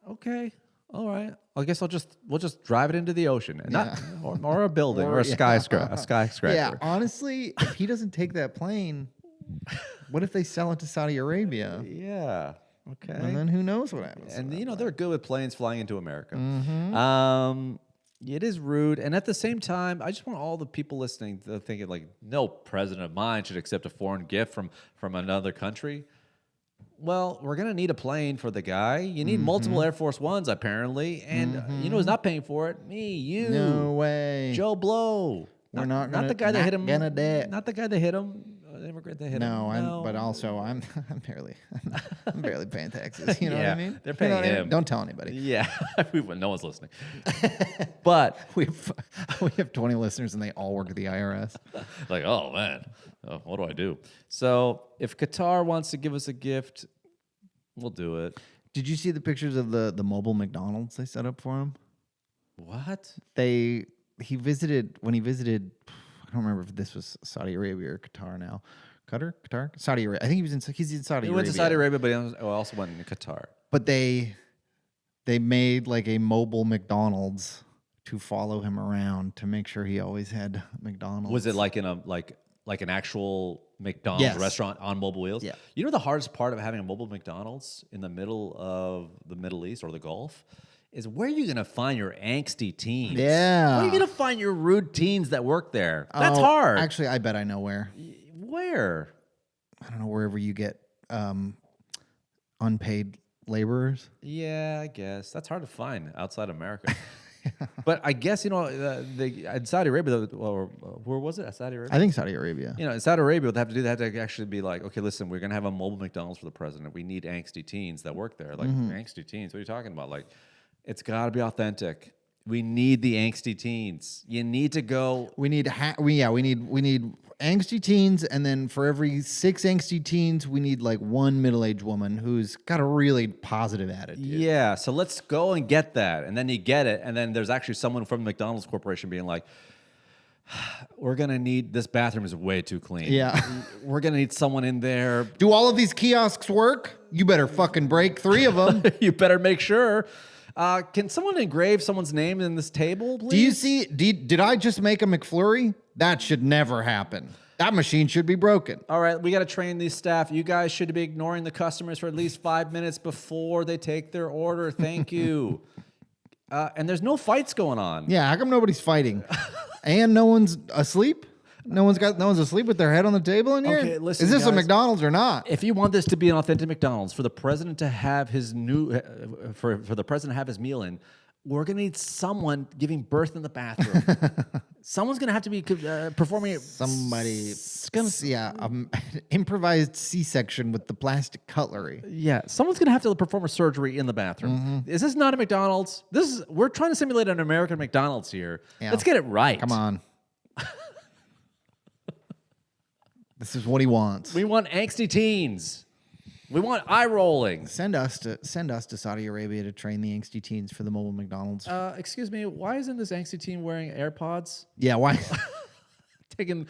Okay. All right. I guess we'll just drive it into the ocean, and not or a building or a skyscraper. Yeah, honestly, if he doesn't take that plane, what if they sell it to Saudi Arabia? Yeah. Okay. And then who knows what happens? And they're good with planes flying into America. Mm-hmm. It is rude, and at the same time, I just want all the people listening to think like, no president of mine should accept a foreign gift from another country. Well, we're going to need a plane for the guy. You need multiple Air Force Ones, apparently. And you know who's not paying for it? Me, you. No way. Joe Blow. Not the guy that hit him. Gonna do it. Not the guy that hit him. The immigrant that hit him. No, but also I'm barely paying taxes. You know what I mean? They're paying him. Don't tell anybody. Yeah, no one's listening. But we have 20 listeners and they all work at the IRS. Like, oh man, what do I do? So if Qatar wants to give us a gift, we'll do it. Did you see the pictures of the mobile McDonald's they set up for him? What? When he visited. I don't remember if this was Saudi Arabia or Qatar now. Qatar? Saudi Arabia. I think he's in Saudi Arabia. He went to Saudi Arabia, but he also went to Qatar. But they made like a mobile McDonald's to follow him around to make sure he always had McDonald's. Was it like in a like an actual McDonald's restaurant on mobile wheels? Yeah. You know the hardest part of having a mobile McDonald's in the middle of the Middle East or the Gulf? Is where you're going to find your angsty teens. Yeah. Where are you going to find your rude teens that work there? That's hard. Actually, I bet I know where. Where? I don't know, wherever you get unpaid laborers. Yeah, I guess. That's hard to find outside America. But I guess, in Saudi Arabia, or where was it? Saudi Arabia? I think Saudi Arabia. In Saudi Arabia, what they have to do, they have to actually be like, okay, listen, we're going to have a mobile McDonald's for the president. We need angsty teens that work there. Like, angsty teens? What are you talking about? Like, it's got to be authentic. We need the angsty teens. You need to go. We need angsty teens, and then for every 6 angsty teens, we need like one middle-aged woman who's got a really positive attitude. Yeah, so let's go and get that, and then you get it, and then there's actually someone from the McDonald's Corporation being like, we're gonna need, this bathroom is way too clean. Yeah, we're gonna need someone in there. Do all of these kiosks work? You better fucking break 3 of them. You better make sure. Can someone engrave someone's name in this table, please? Do you see? Did I just make a McFlurry? That should never happen. That machine should be broken. All right, we got to train these staff. You guys should be ignoring the customers for at least 5 minutes before they take their order. Thank you. And there's no fights going on. Yeah, how come nobody's fighting? And no one's asleep? No one's asleep with their head on the table in here? Okay, listen, is this guys, a McDonald's or not? If you want this to be an authentic McDonald's, for the president to have his for the president to have his meal in, we're gonna need someone giving birth in the bathroom. Someone's gonna have to be performing it. Improvised C-section with the plastic cutlery. Yeah, someone's gonna have to perform a surgery in the bathroom. Is this not a McDonald's? We're trying to simulate an American McDonald's here. Yeah. Let's get it right. Come on. This is what he wants. We want angsty teens. We want eye rolling. Send us to Saudi Arabia to train the angsty teens for the mobile McDonald's. Excuse me, why isn't this angsty teen wearing AirPods? Yeah, why? taking.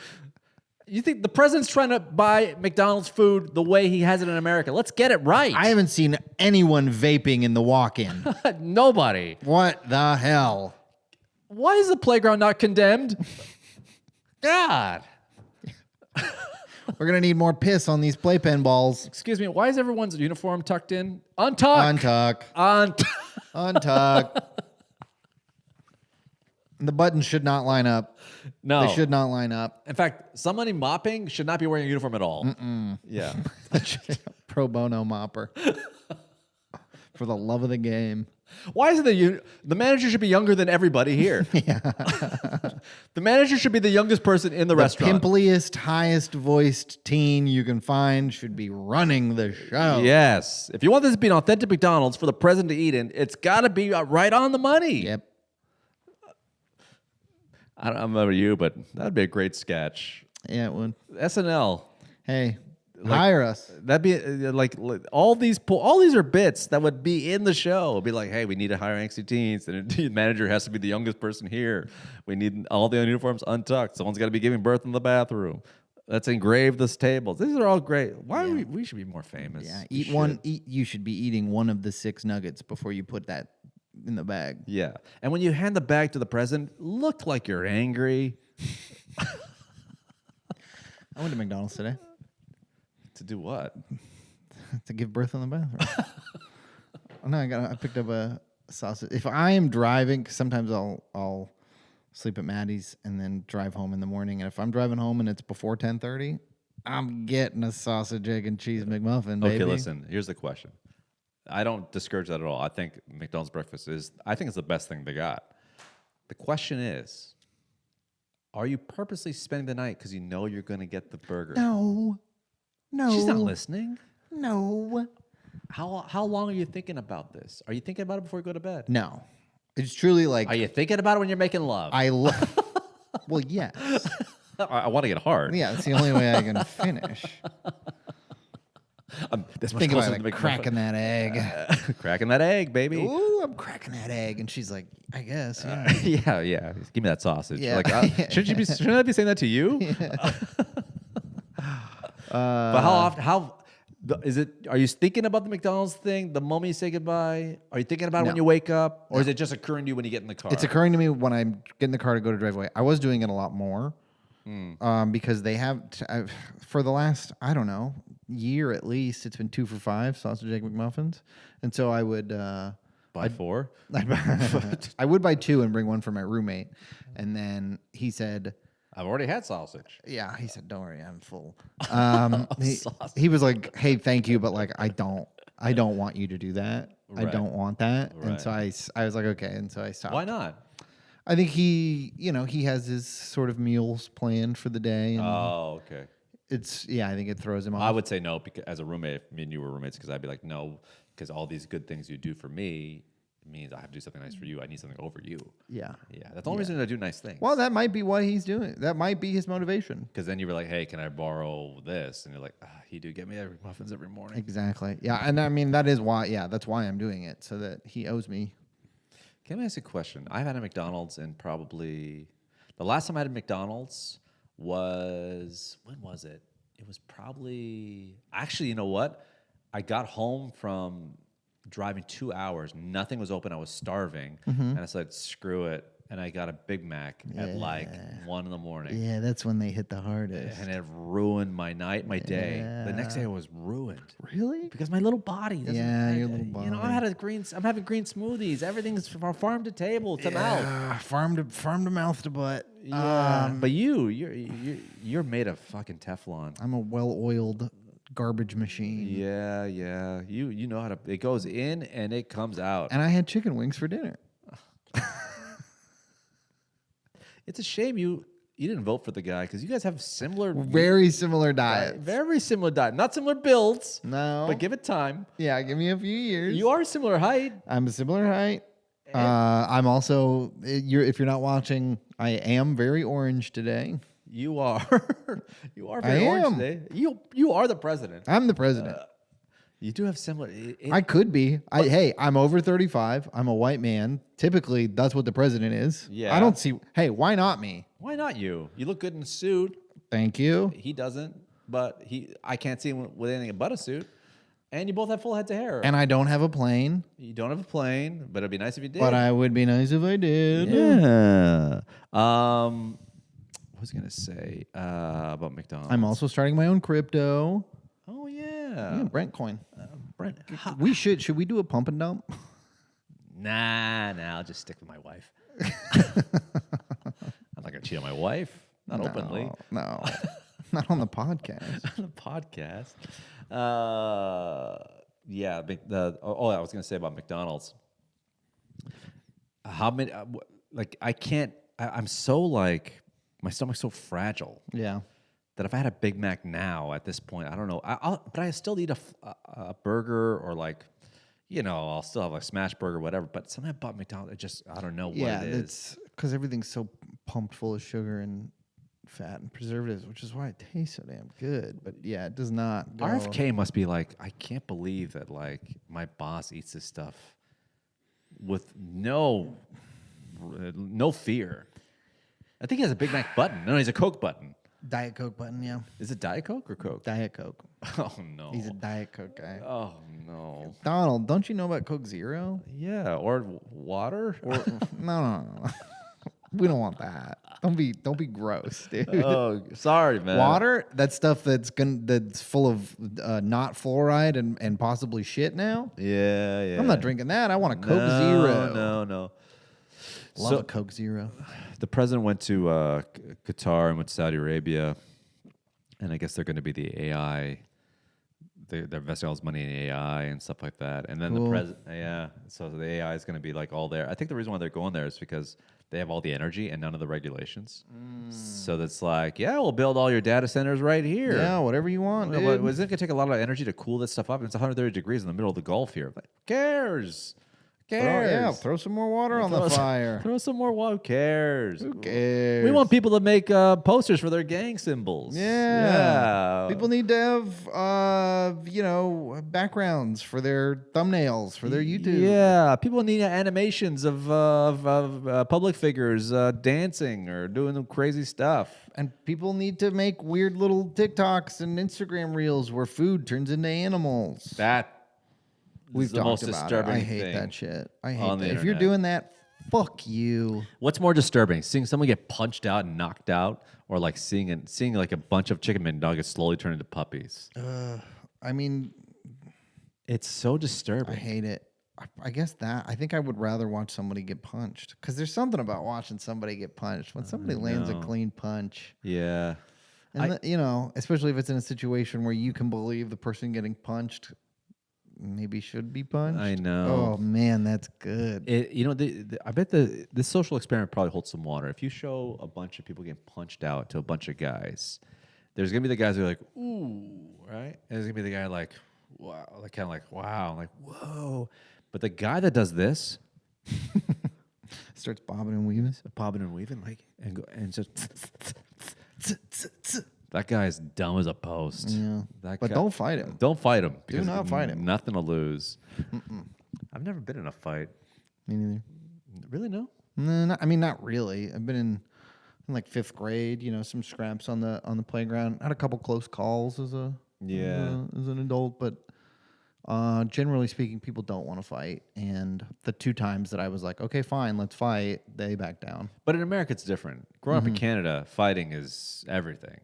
You think the president's trying to buy McDonald's food the way he has it in America? Let's get it right. I haven't seen anyone vaping in the walk-in. Nobody. What the hell? Why is the playground not condemned? God. We're gonna need more piss on these playpen balls. Excuse me. Why is everyone's uniform tucked in? Untuck. Untuck. The buttons should not line up. No. They should not line up. In fact, somebody mopping should not be wearing a uniform at all. Yeah. Pro bono mopper. For the love of the game. Why is it the manager should be younger than everybody here? Yeah. The manager should be the youngest person in the restaurant. The pimpliest, highest voiced teen you can find should be running the show. Yes. If you want this to be an authentic McDonald's for the president to eat in, it's got to be right on the money. Yep. I don't know about you, but that'd be a great sketch. Yeah, it would. SNL. Hey, hire us. That'd be like all these are bits that would be in the show. It'd be like, hey, we need to hire angsty teens, and the manager has to be the youngest person here. We need all the uniforms untucked. Someone's got to be giving birth in the bathroom. Let's engrave this table. These are all great. Why we should be more famous? Yeah, you should be eating one of the 6 nuggets before you put that in the bag. Yeah, and when you hand the bag to the president, look like you're angry. I went to McDonald's today. To do what? To give birth in the bathroom. No, I picked up a sausage. If I am driving, 'cause sometimes I'll sleep at Maddie's and then drive home in the morning. And if I'm driving home and it's before 10:30, I'm getting a sausage, egg, and cheese McMuffin, baby. Okay, listen. Here's the question. I don't discourage that at all. I think McDonald's breakfast it's the best thing they got. The question is, are you purposely spending the night because you know you're going to get the burger? No. She's not listening. No. How long are you thinking about this? Are you thinking about it before you go to bed? No. It's truly like... Are you thinking about it when you're making love? Well, yes. I want to get hard. Yeah, it's the only way I can finish. This much Think closer about to it, cracking that egg. Cracking that egg, baby. Ooh, I'm cracking that egg. And she's like, I guess, yeah. Yeah. Give me that sausage. Yeah. Like, shouldn't I be saying that to you? Yeah. But how often? Is it? Are you thinking about the McDonald's thing the moment you say goodbye? Are you thinking about it when you wake up, or is it just occurring to you when you get in the car? It's occurring to me when I get in the car to go to drive away. I was doing it a lot more because they have for the last year at least. It's been 2 for $5 sausage egg McMuffins, and so I would buy 4. I would buy 2 and bring 1 for my roommate, and then he said. I've already had sausage. Yeah, he said, "Don't worry, I'm full." He was like, "Hey, thank you, but like, I don't want you to do that. Right. I don't want that." Right. And so I was like, "Okay," and so I stopped. Why not? I think he has his sort of meals planned for the day. And Oh, okay. I think it throws him off. I would say no because as a roommate, if me and you were roommates, because I'd be like, no, because all these good things you do for me means I have to do something nice for you. I need something over you. Yeah. That's the only reason I do nice things. Well, that might be what he's doing. That might be his motivation. Because then you were like, hey, can I borrow this? And you're like, he do get me every muffins every morning. Exactly. Yeah, and I mean that is why. Yeah, that's why I'm doing it, so that he owes me. Can I ask you a question? I've had a McDonald's in probably the last time I had a McDonald's was when was it? It was probably actually. You know what? I got home from driving 2 hours. Nothing was open. I was starving. And I said, screw it. And I got a Big Mac at like 1 a.m. Yeah, that's when they hit the hardest. And it ruined my night, my day. The next day I was ruined. Really? Because my little body doesn't. Your little body. You know, I'm having green smoothies. Everything's from farm to table to mouth. Farm to mouth to butt. Yeah. But you're made of fucking Teflon. I'm a well-oiled garbage machine. Yeah. You know how to. It goes in and it comes out. And I had chicken wings for dinner. It's a shame you didn't vote for the guy because you guys have very similar diets. Very similar diet. Not similar builds. No. But give it time. Yeah, give me a few years. You are a similar height. I'm a similar height. I'm also, if you're not watching, I am very orange today. You are. You are very orange today. You are the president. I'm the president. You do have similar. I could be. Hey, I'm over 35. I'm a white man. Typically, that's what the president is. Yeah. I don't see. Hey, why not me? Why not you? You look good in a suit. Thank you. He doesn't, but I can't see him with anything but a suit. And you both have full heads of hair. And I don't have a plane. You don't have a plane, but it'd be nice if you did. But I would be nice if I did. Yeah. What was I gonna say about McDonald's? I'm also starting my own crypto. Oh yeah. Yeah, Brent coin. Brent. Should we do a pump and dump? Nah. I'll just stick with my wife. I'm not gonna cheat on my wife. Not openly. No. Not on the podcast. On the podcast. Yeah. I was gonna say about McDonald's. How many? I can't. I'm so like my stomach's so fragile. Yeah. That if I had a Big Mac now at this point, I don't know. But I still eat a burger or I'll still have a smash burger, whatever. But something about McDonald's, I don't know what it is. It's because everything's so pumped full of sugar and fat and preservatives, which is why it tastes so damn good. But yeah, it does not. Go. RFK must be like, I can't believe that my boss eats this stuff with no fear. I think he has a Big Mac button. No, he's a Coke button. Diet Coke button, yeah. Is it Diet Coke or Coke? Diet Coke. Oh, no. He's a Diet Coke guy. Oh, no. Donald, don't you know about Coke Zero? Yeah, or water? Or no. We don't want that. Don't be gross, dude. Oh, sorry, man. Water, that stuff that's full of not fluoride and possibly shit now. Yeah. I'm not drinking that. I want a Coke Zero. No. Love a Coke Zero. The president went to Qatar and went to Saudi Arabia, and I guess they're going to be the AI. They're investing all this money in AI and stuff like that. And then the president, so the AI is going to be like all there. I think the reason why they're going there is because they have all the energy and none of the regulations. So that's like, we'll build all your data centers right here. Yeah, whatever you want, dude. Isn't it going to take a lot of energy to cool this stuff up? It's 130 degrees in the middle of the Gulf here. Like, who cares? Throw some more water on the fire. Throw some more water. Who cares? Who cares? We want people to make posters for their gang symbols. Yeah. People need to have, backgrounds for their thumbnails, for their YouTube. Yeah. People need animations of public figures dancing or doing crazy stuff. And people need to make weird little TikToks and Instagram reels where food turns into animals. We've the most talked about disturbing it. I hate thing that shit. I hate on that. the If you're internet. doing that, fuck you. What's more disturbing, seeing someone get punched out and knocked out, or like seeing like a bunch of chicken McNuggets slowly turn into puppies? I mean, It's so disturbing. I hate it. I guess I think I would rather watch somebody get punched because there's something about watching somebody get punched when somebody lands a clean punch. Yeah. And especially if it's in a situation where you can believe the person getting punched maybe should be punched. I know. Oh man, that's good. I bet this social experiment probably holds some water. If you show a bunch of people getting punched out to a bunch of guys, there's gonna be the guys who are like, ooh, right? And there's gonna be the guy like, wow, like kind of like, wow, like, whoa. But the guy that does this Starts bobbing and weaving. like, and just that guy's dumb as a post. Yeah. But don't fight him. Don't fight him. Do not fight him. Nothing to lose. I've never been in a fight. Me neither. Really? No. No, not really. I've been in like 5th grade. Some scraps on the playground. Had a couple close calls as an adult, but generally speaking, people don't want to fight. And the 2 times that I was like, okay, fine, let's fight, they back down. But in America, it's different. Growing up in Canada, fighting is everything.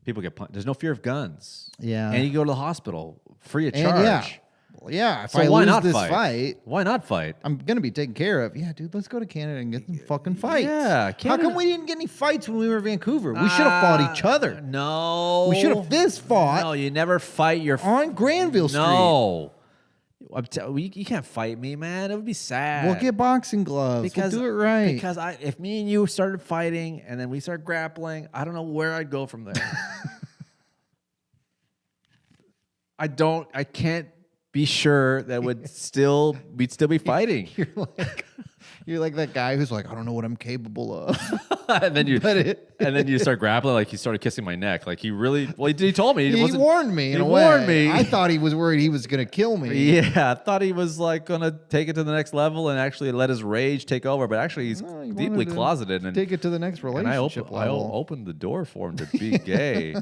People get punched. There's no fear of guns. Yeah. And you go to the hospital free of And charge. if So I why lose not this fight? Why not fight? I'm gonna be taken care of. Yeah, dude, let's go to Canada and get some fucking fights. Yeah, How Canada- come we didn't get any fights when we were in Vancouver? We should have fought each other. No. We should have fist fought No, you never fight your... on Granville Street. No. You can't fight me, man. It would be sad. We'll get boxing gloves. We'll do it right. Because if me and you started fighting and then we start grappling, I don't know where I'd go from there. I can't be sure that we'd still be fighting. You're like, You're like that guy who's like, I don't know what I'm capable of. and then you start grappling. Like he started kissing my neck. Like he told me. He warned me. In a way. Warned me. I thought he was worried he was gonna kill me. Yeah, I thought he was like gonna take it to the next level and actually let his rage take over. But actually, he's deeply closeted and take it to the next relationship level. I opened the door for him to be gay.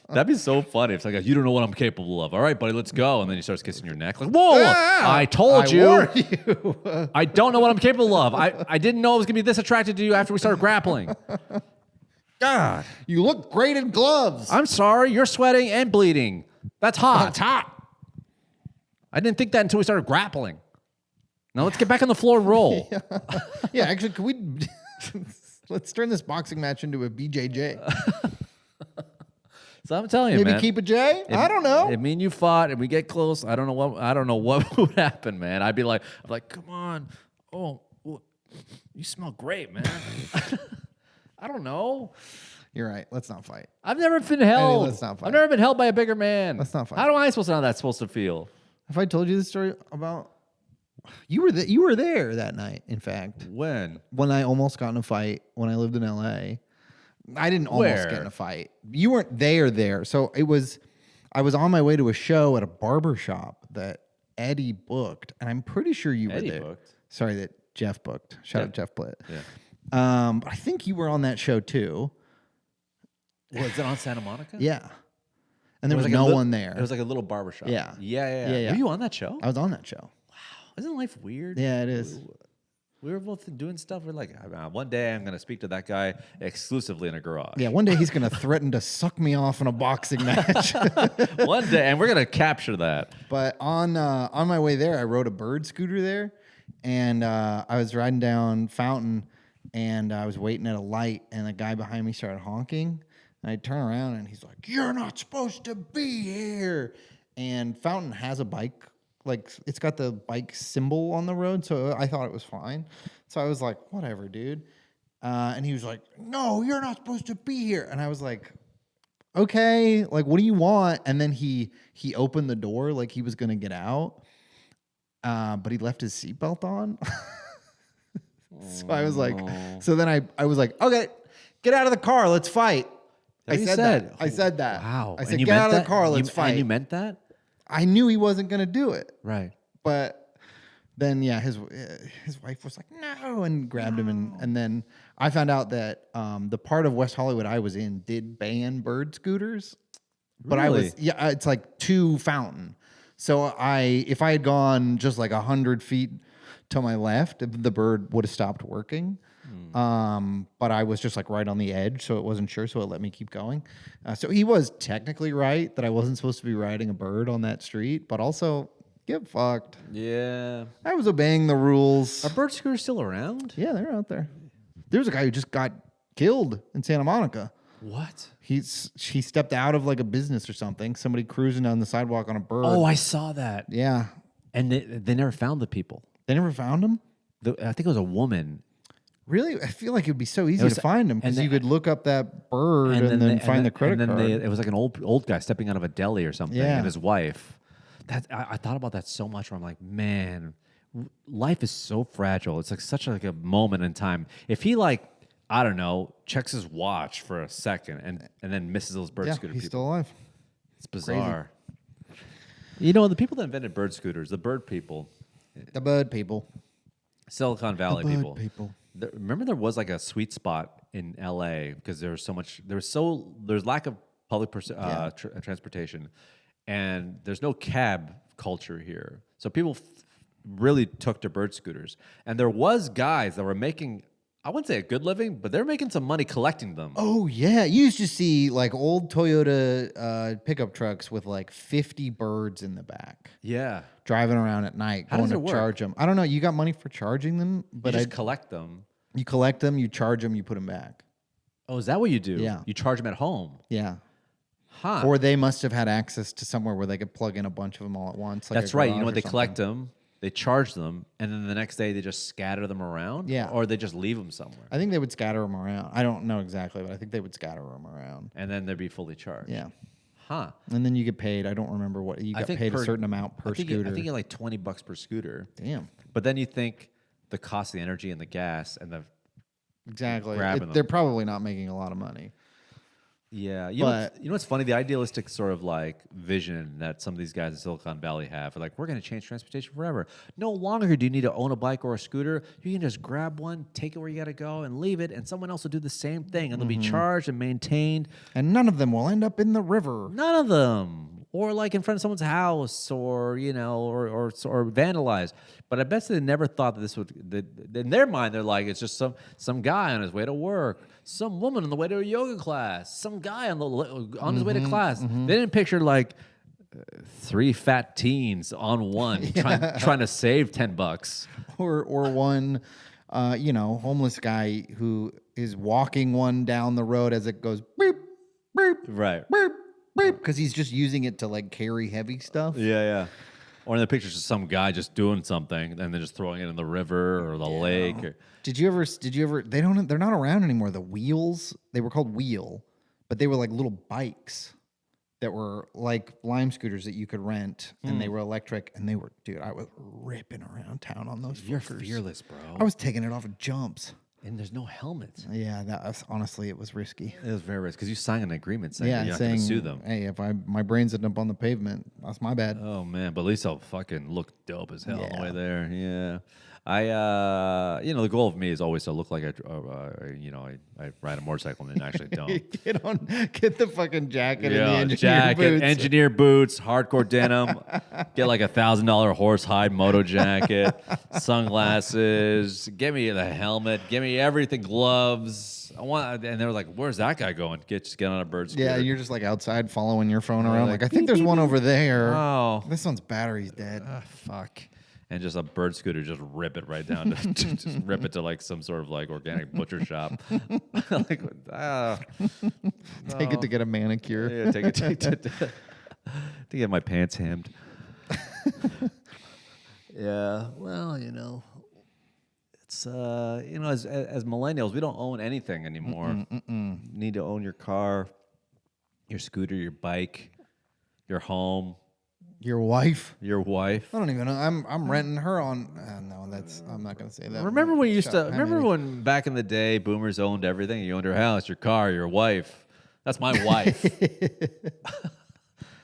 That'd be so funny. It's like, you don't know what I'm capable of. All right, buddy, let's go. And then he starts kissing your neck. Like, whoa, I told you. Warned you. I don't know what I'm capable of. I didn't know I was going to be this attracted to you after we started grappling. God. You look great in gloves. I'm sorry. You're sweating and bleeding. That's hot. That's hot. I didn't think that until we started grappling. Now let's get back on the floor and roll. Yeah, actually, can we... Let's turn this boxing match into a BJJ. So I'm telling you, Maybe man. keep a J? I don't know. If me and you fought and we get close, I don't know what would happen, man. I'm like, come on. Oh, well, you smell great, man. I don't know. You're right. Let's not fight. I've never been held. Let's not fight. I've never been held by a bigger man. Let's not fight. How am I supposed to know how that's supposed to feel? Have I told you the story about... You were there that night, in fact. When I almost got in a fight when I lived in L.A. I didn't almost get in a fight. You weren't there. So I was on my way to a show at a barber shop that Eddie booked, and I'm pretty sure you were there. Booked? Sorry, that Geoff booked. Shout out Geoff Plitt. Yeah. But I think you were on that show too. Was it on Santa Monica? Yeah. And there was like no one there. It was like a little barbershop. Yeah. Yeah. Were you on that show? I was on that show. Isn't life weird? Yeah, it is. We were both doing stuff. We're like, one day I'm going to speak to that guy exclusively in a garage. Yeah, one day he's going to threaten to suck me off in a boxing match. One day, and we're going to capture that. But on my way there, I rode a bird scooter there, and I was riding down Fountain, and I was waiting at a light, and a guy behind me started honking, and I turn around, and he's like, "You're not supposed to be here." And Fountain has a bike. Like, it's got the bike symbol on the road, so I thought it was fine. So I was like, whatever, dude. And he was like, "No, you're not supposed to be here." And I was like, okay, like, what do you want? And then he opened the door like he was going to get out, but he left his seatbelt on. So I was like, so then I was like, okay, get out of the car, let's fight. I said that. Wow. I said, get out of the car, let's fight. And you meant that? I knew he wasn't going to do it. Right. But then, yeah, his wife was like, no, and grabbed him. And then I found out that the part of West Hollywood I was in did ban bird scooters. But really? It's like to Fountain. So if I had gone just like 100 feet to my left, the bird would have stopped working. But I was just like right on the edge, so it wasn't sure, so it let me keep going. So he was technically right that I wasn't supposed to be riding a bird on that street, but also get fucked. Yeah. I was obeying the rules. Are bird scooters still around? Yeah, they're out there. There was a guy who just got killed in Santa Monica. What? He stepped out of like a business or something. Somebody cruising down the sidewalk on a bird. Oh, I saw that. Yeah. And they never found the people. They never found him? I think it was a woman. Really? I feel like it would be so easy to find him because you could look up that bird and then find the credit card. It was like an old guy stepping out of a deli or something, Yeah. and his wife. I thought about that so much. Where I'm like, man, life is so fragile. It's like such a moment in time. If he I don't know, checks his watch for a second and then misses those bird scooter he's people. still alive. It's bizarre. You know, the people that invented bird scooters, the bird people, The bird people. Silicon Valley The bird people. people. Remember there was like a sweet spot in LA because there's lack of public transportation, and there's no cab culture here. So people really took to bird scooters, and there was guys that were making, I wouldn't say a good living, but they're making some money collecting them. Oh, yeah. You used to see like old Toyota pickup trucks with like 50 birds in the back. Yeah. Driving around at night, How going does to it work? charge them. I don't know. You got money for charging them, but You just collect them. you collect them, you charge them, you put them back. Oh, is that what you do? Yeah. You charge them at home. Yeah. Huh. Or they must have had access to somewhere where they could plug in a bunch of them all at once. Like That's a right. You garage know or what? They something. collect them, they charge them, and then the next day they just scatter them around? Yeah. Or they just leave them somewhere. I think they would scatter them around. I don't know exactly, but I think they would scatter them around. And then they'd be fully charged. Yeah. Huh. And then you get paid. I don't remember what you got paid a certain amount per scooter. I think you get like $20 per scooter. Damn. But then you think the cost of the energy and the gas and the exactly. Grabbing They're probably not making a lot of money. Yeah, you know what's funny? The idealistic sort of like vision that some of these guys in Silicon Valley have, like we're going to change transportation forever. No longer do you need to own a bike or a scooter. You can just grab one, take it where you got to go, and leave it, and someone else will do the same thing, and they'll be charged and maintained. And none of them will end up in the river. None of them, or like in front of someone's house, or or vandalized. But I bet they never thought that this would. In their mind, they're like, it's just some guy on his way to work. Some woman on the way to a yoga class, some guy on his way to class. They didn't picture like 3 fat teens on one trying to save $10, or one, homeless guy who is walking one down the road as it goes beep beep right beep beep because he's just using it to like carry heavy stuff. Yeah. Or in the pictures, just some guy just doing something and then just throwing it in the river or the lake. Did you ever? They're not around anymore. The wheels, they were called wheel, but they were like little bikes that were like Lime scooters that you could rent, and they were electric. And they were, dude, I was ripping around town on those. You're fuckers. fearless, bro. I was taking it off of jumps. And there's no helmet. Yeah, that was, honestly, it was risky. It was very risky because you signed an agreement saying you're not going to sue them. Hey, if my brains end up on the pavement, that's my bad. Oh man, but at least I'll fucking look dope as hell on the way there. Yeah, the goal of me is always to look like I ride a motorcycle and actually don't. Get the fucking jacket and the boots. Engineer boots, hardcore denim. Get like $1,000 horsehide moto jacket, sunglasses. Give me the helmet. Give me everything. Gloves. And they were like, "Where's that guy going?" Just get on a bird scooter. Yeah, you're just like outside following your phone around. Like I think there's one over there. Oh, this one's battery's dead. Fuck. And just a bird scooter, just rip it right down to just rip it to like some sort of like organic butcher shop. Take it to get a manicure. Yeah, take it to get my pants hemmed. Yeah, well, it's as millennials, we don't own anything anymore. You need to own your car, your scooter, your bike, your home. Your wife? Your wife? I don't even know. I'm renting her on. No, I'm not gonna say that. Remember when back in the day, boomers owned everything? You owned your house, your car, your wife. That's my wife.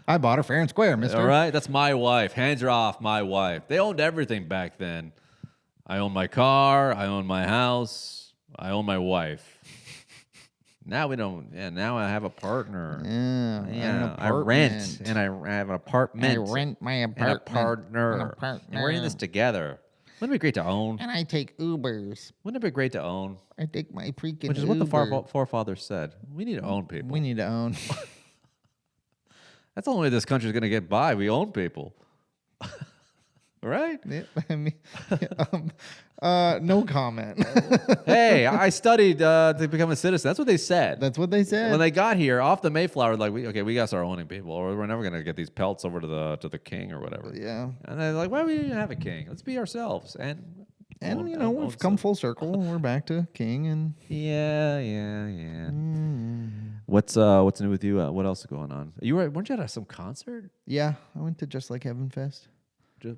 I bought her fair and square, mister. All right, that's my wife. Hands are off my wife. They owned everything back then. I own my car. I own my house. I own my wife. Now we don't. Yeah, now I have a partner. Yeah, I rent and I have an apartment. I rent my apartment. And a partner. And we're in this together. Wouldn't it be great to own? And I take Ubers. Wouldn't it be great to own? I take my freaking Which is Uber. what the forefathers said. We need to own people. We need to own. That's the only way this country's going to get by. We own people. Right? Yeah, I mean, no comment. Hey, I studied to become a citizen. That's what they said. That's what they said. When they got here off the Mayflower, like, we got to start owning people, or we're never going to get these pelts over to the king or whatever. Yeah. And they're like, why do we even have a king? Let's be ourselves. And we've come full circle. We're back to king and yeah. What's new with you? What else is going on? Weren't you at some concert? Yeah, I went to Just Like Heaven Fest.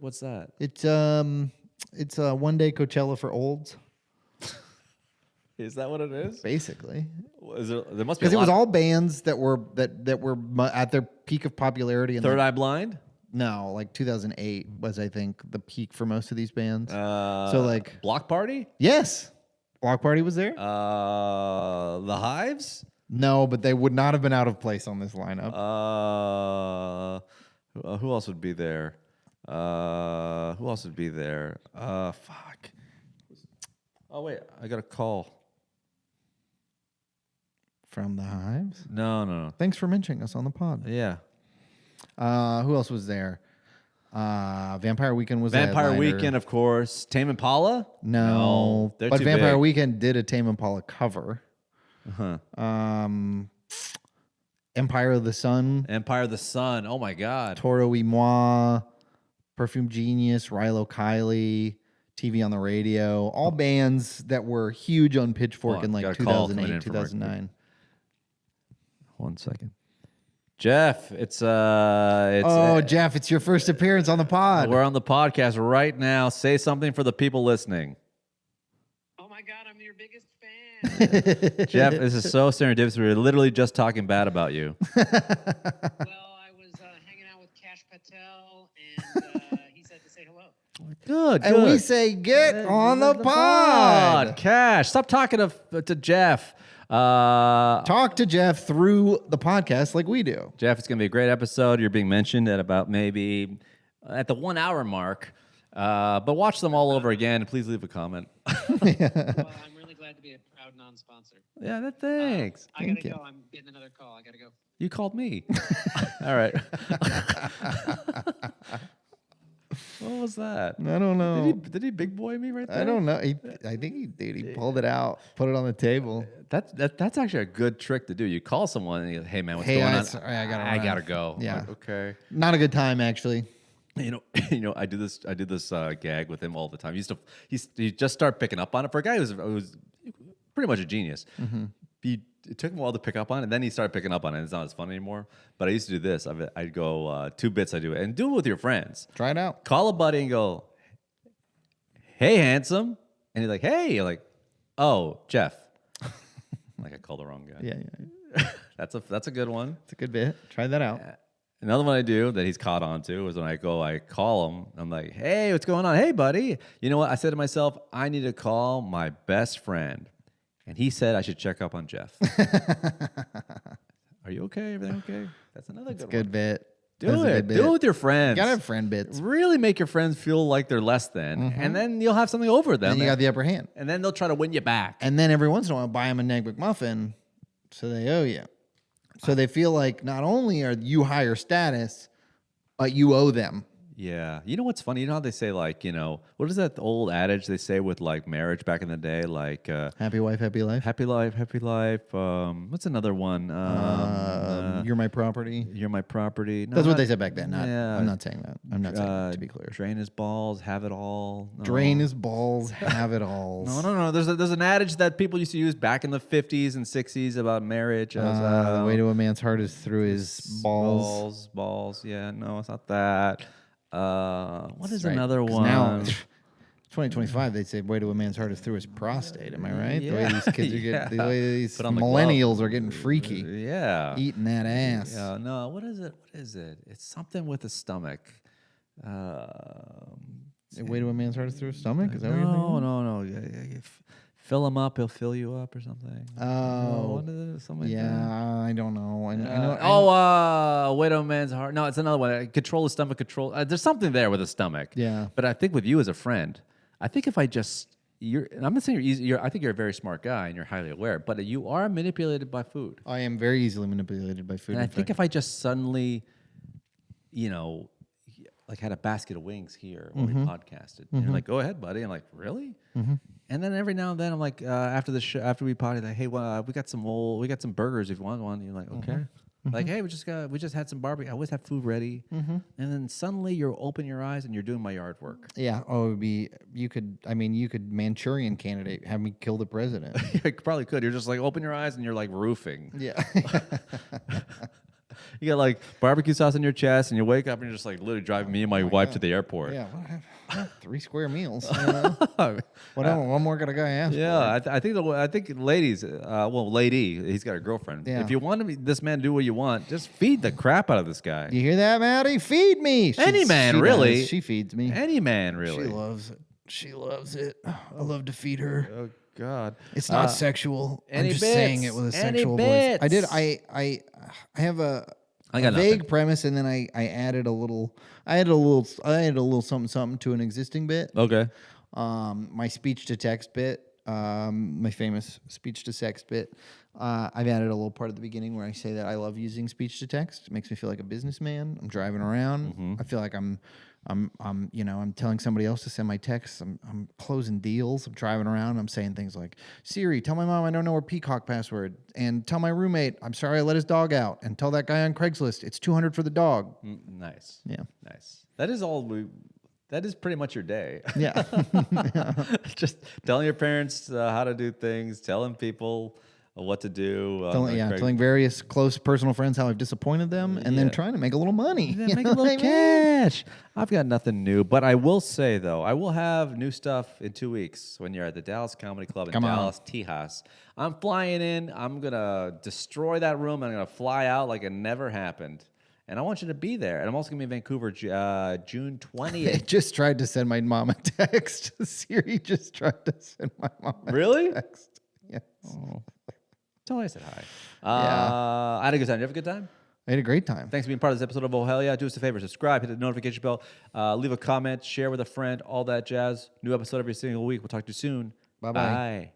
What's that? It's a one-day Coachella for olds. Is that what it is? Basically, There must be because it was all bands that were at their peak of popularity. Third Eye Blind. No, like 2008 was, I think, the peak for most of these bands. So like Block Party. Yes, Block Party was there. The Hives. No, but they would not have been out of place on this lineup. Who else would be there? Fuck. Oh wait, I got a call From the Hives? No. Thanks for mentioning us on the pod. Yeah. Who else was there? Vampire Weekend was Vampire Weekend, of course. Tame Impala? No, they're but too Vampire big. Weekend did a Tame Impala cover. Empire of the Sun. Empire of the Sun. Oh my God. Toro y Moi, Perfume Genius, Rilo Kiley, TV on the Radio, all bands that were huge on Pitchfork in like got a call coming 2008, in from 2009. 1 second. Jeff, Jeff, it's your first appearance on the pod. We're on the podcast right now. Say something for the people listening. Oh my God, I'm your biggest fan. Jeff, this is so serendipitous. We were literally just talking bad about you. Well, I was hanging out with Cash Patel, and he said to say hello. Good. And we say, get on the pod. Cash, stop talking to Jeff. Talk to Jeff through the podcast like we do. Jeff, it's going to be a great episode. You're being mentioned at about maybe at the 1 hour mark. But watch them all over again. Please leave a comment. Well, I'm really glad to be a proud non-sponsor. Yeah, thanks. I gotta go. I'm getting another call. I gotta go. You called me. All right. What was that? I don't know. Did he big boy me right there? I don't know. I think he did. He pulled it out, put it on the table. That's actually a good trick to do. You call someone and you go, hey man, what's going on? Sorry, I gotta go. Yeah. Like, okay. Not a good time, actually. You know, I do this gag with him all the time. He just started picking up on it for a guy who was pretty much a genius. Mm-hmm. It took him a while to pick up on it, and then he started picking up on it. It's not as fun anymore. But I used to do this. I'd go 2 bits. I do it, and do it with your friends. Try it out. Call a buddy and go, "Hey, handsome," and he's like, "Hey," you're like, "Oh, Jeff." Like I called the wrong guy. Yeah. That's a good one. It's a good bit. Try that out. Another one I do that he's caught on to is when I call him. I'm like, hey, what's going on? Hey, buddy. You know what? I said to myself, I need to call my best friend. And he said I should check up on Jeff. Are you okay? Everything okay? That's another good bit. Do it. Do it with your friends. You gotta have friend bits. Really make your friends feel like they're less than. And then you'll have something over them. And you got the upper hand. And then they'll try to win you back. And then every once in a while, buy them an Egg McMuffin so they owe you. So they feel like not only are you higher status, but you owe them. Yeah. You know what's funny? You know how they say, like, you know, what is that old adage they say with, like, marriage back in the day? Like, happy wife, happy life. Happy life, happy life. What's another one? You're my property. You're my property. No, That's what they said back then. Yeah. I'm not saying that. I'm not saying that, to be clear. Drain his balls, have it all. No. Drain his balls, have it all. No. There's an adage that people used to use back in the 50s and 60s about marriage. The way to a man's heart is through his balls. Balls. Yeah, no, it's not that. What is Right. another one? Now, 2025, they say way to a man's heart is through his prostate. Am I right? Yeah. The way these kids are getting, the way these Put on the millennials are getting freaky, Yeah. eating that ass. Yeah, no, what is it? It's something with the stomach. Way to a man's heart is through his stomach? Is that what you're thinking? No. You fill him up, he'll fill you up or something. Oh. What is it? Something like that? Yeah, I don't know. I know. Way to a man's heart. No, it's another one. Control the stomach. Control. There's something there with the stomach. Yeah. But I think with you as a friend, I think if I just and I'm not saying you're easy. I think you're a very smart guy and you're highly aware. But you are manipulated by food. I am very easily manipulated by food. And I think if I just suddenly, like had a basket of wings here when we podcasted, and you're like, "Go ahead, buddy." I'm like, "Really?" And then every now and then I'm like, after the show, after we potted, like, "Hey, we got some burgers if you want one." And you're like, "Okay." Like, "Hey, we just had some barbecue. I always have food ready." And then suddenly you're open your eyes and you're doing my yard work. Yeah. Oh, it would be. You could Manchurian candidate, have me kill the president. You probably could. You're just like open your eyes and you're like roofing. Yeah. You got like barbecue sauce on your chest, and you wake up and you're just like literally driving me and my wife to the airport. Yeah. 3 square meals. You know? What more could a guy ask? Yeah, I think ladies, lady, he's got a girlfriend. Yeah. If you want this man to do what you want, just feed the crap out of this guy. You hear that, Maddie? Feed me. Any man, really. She feeds me. Any man, really. She loves it. She loves it. I love to feed her. Oh God, It's not sexual. I'm any just bits? saying it with a Any sexual voice. bits? I did. I have a got vague nothing. premise, and then I added a little. I added a little something to an existing bit. Okay. My speech to text bit. My famous speech to text bit. I've added a little part at the beginning where I say that I love using speech to text. It makes me feel like a businessman. I'm driving around. I feel like I'm telling somebody else to send my texts. I'm closing deals. I'm driving around. I'm saying things like, Siri, tell my mom I don't know her peacock password, and tell my roommate I'm sorry I let his dog out, and tell that guy on Craigslist it's $200 for the dog. Nice. Yeah. Nice. That is all that is pretty much your day. Yeah. Just telling your parents how to do things, telling people what to do. Telling various close personal friends how I've disappointed them, and then trying to make a little money. Yeah, make a little cash. I've got nothing new, but I will say though, I will have new stuff in 2 weeks when you're at the Dallas Comedy Club in Dallas, Texas. I'm flying in. I'm gonna destroy that room. And I'm gonna fly out like it never happened. And I want you to be there. And I'm also gonna be in Vancouver, June 20th. I just tried to send my mom a text. Siri just tried to send my mom a text. Yes. Oh. Tell her I said hi. I had a good time. Did you have a good time? I had a great time. Thanks for being part of this episode of Oh Hell Yeah. Do us a favor, subscribe, hit the notification bell, leave a comment, share with a friend, all that jazz. New episode every single week. We'll talk to you soon. Bye-bye. Bye.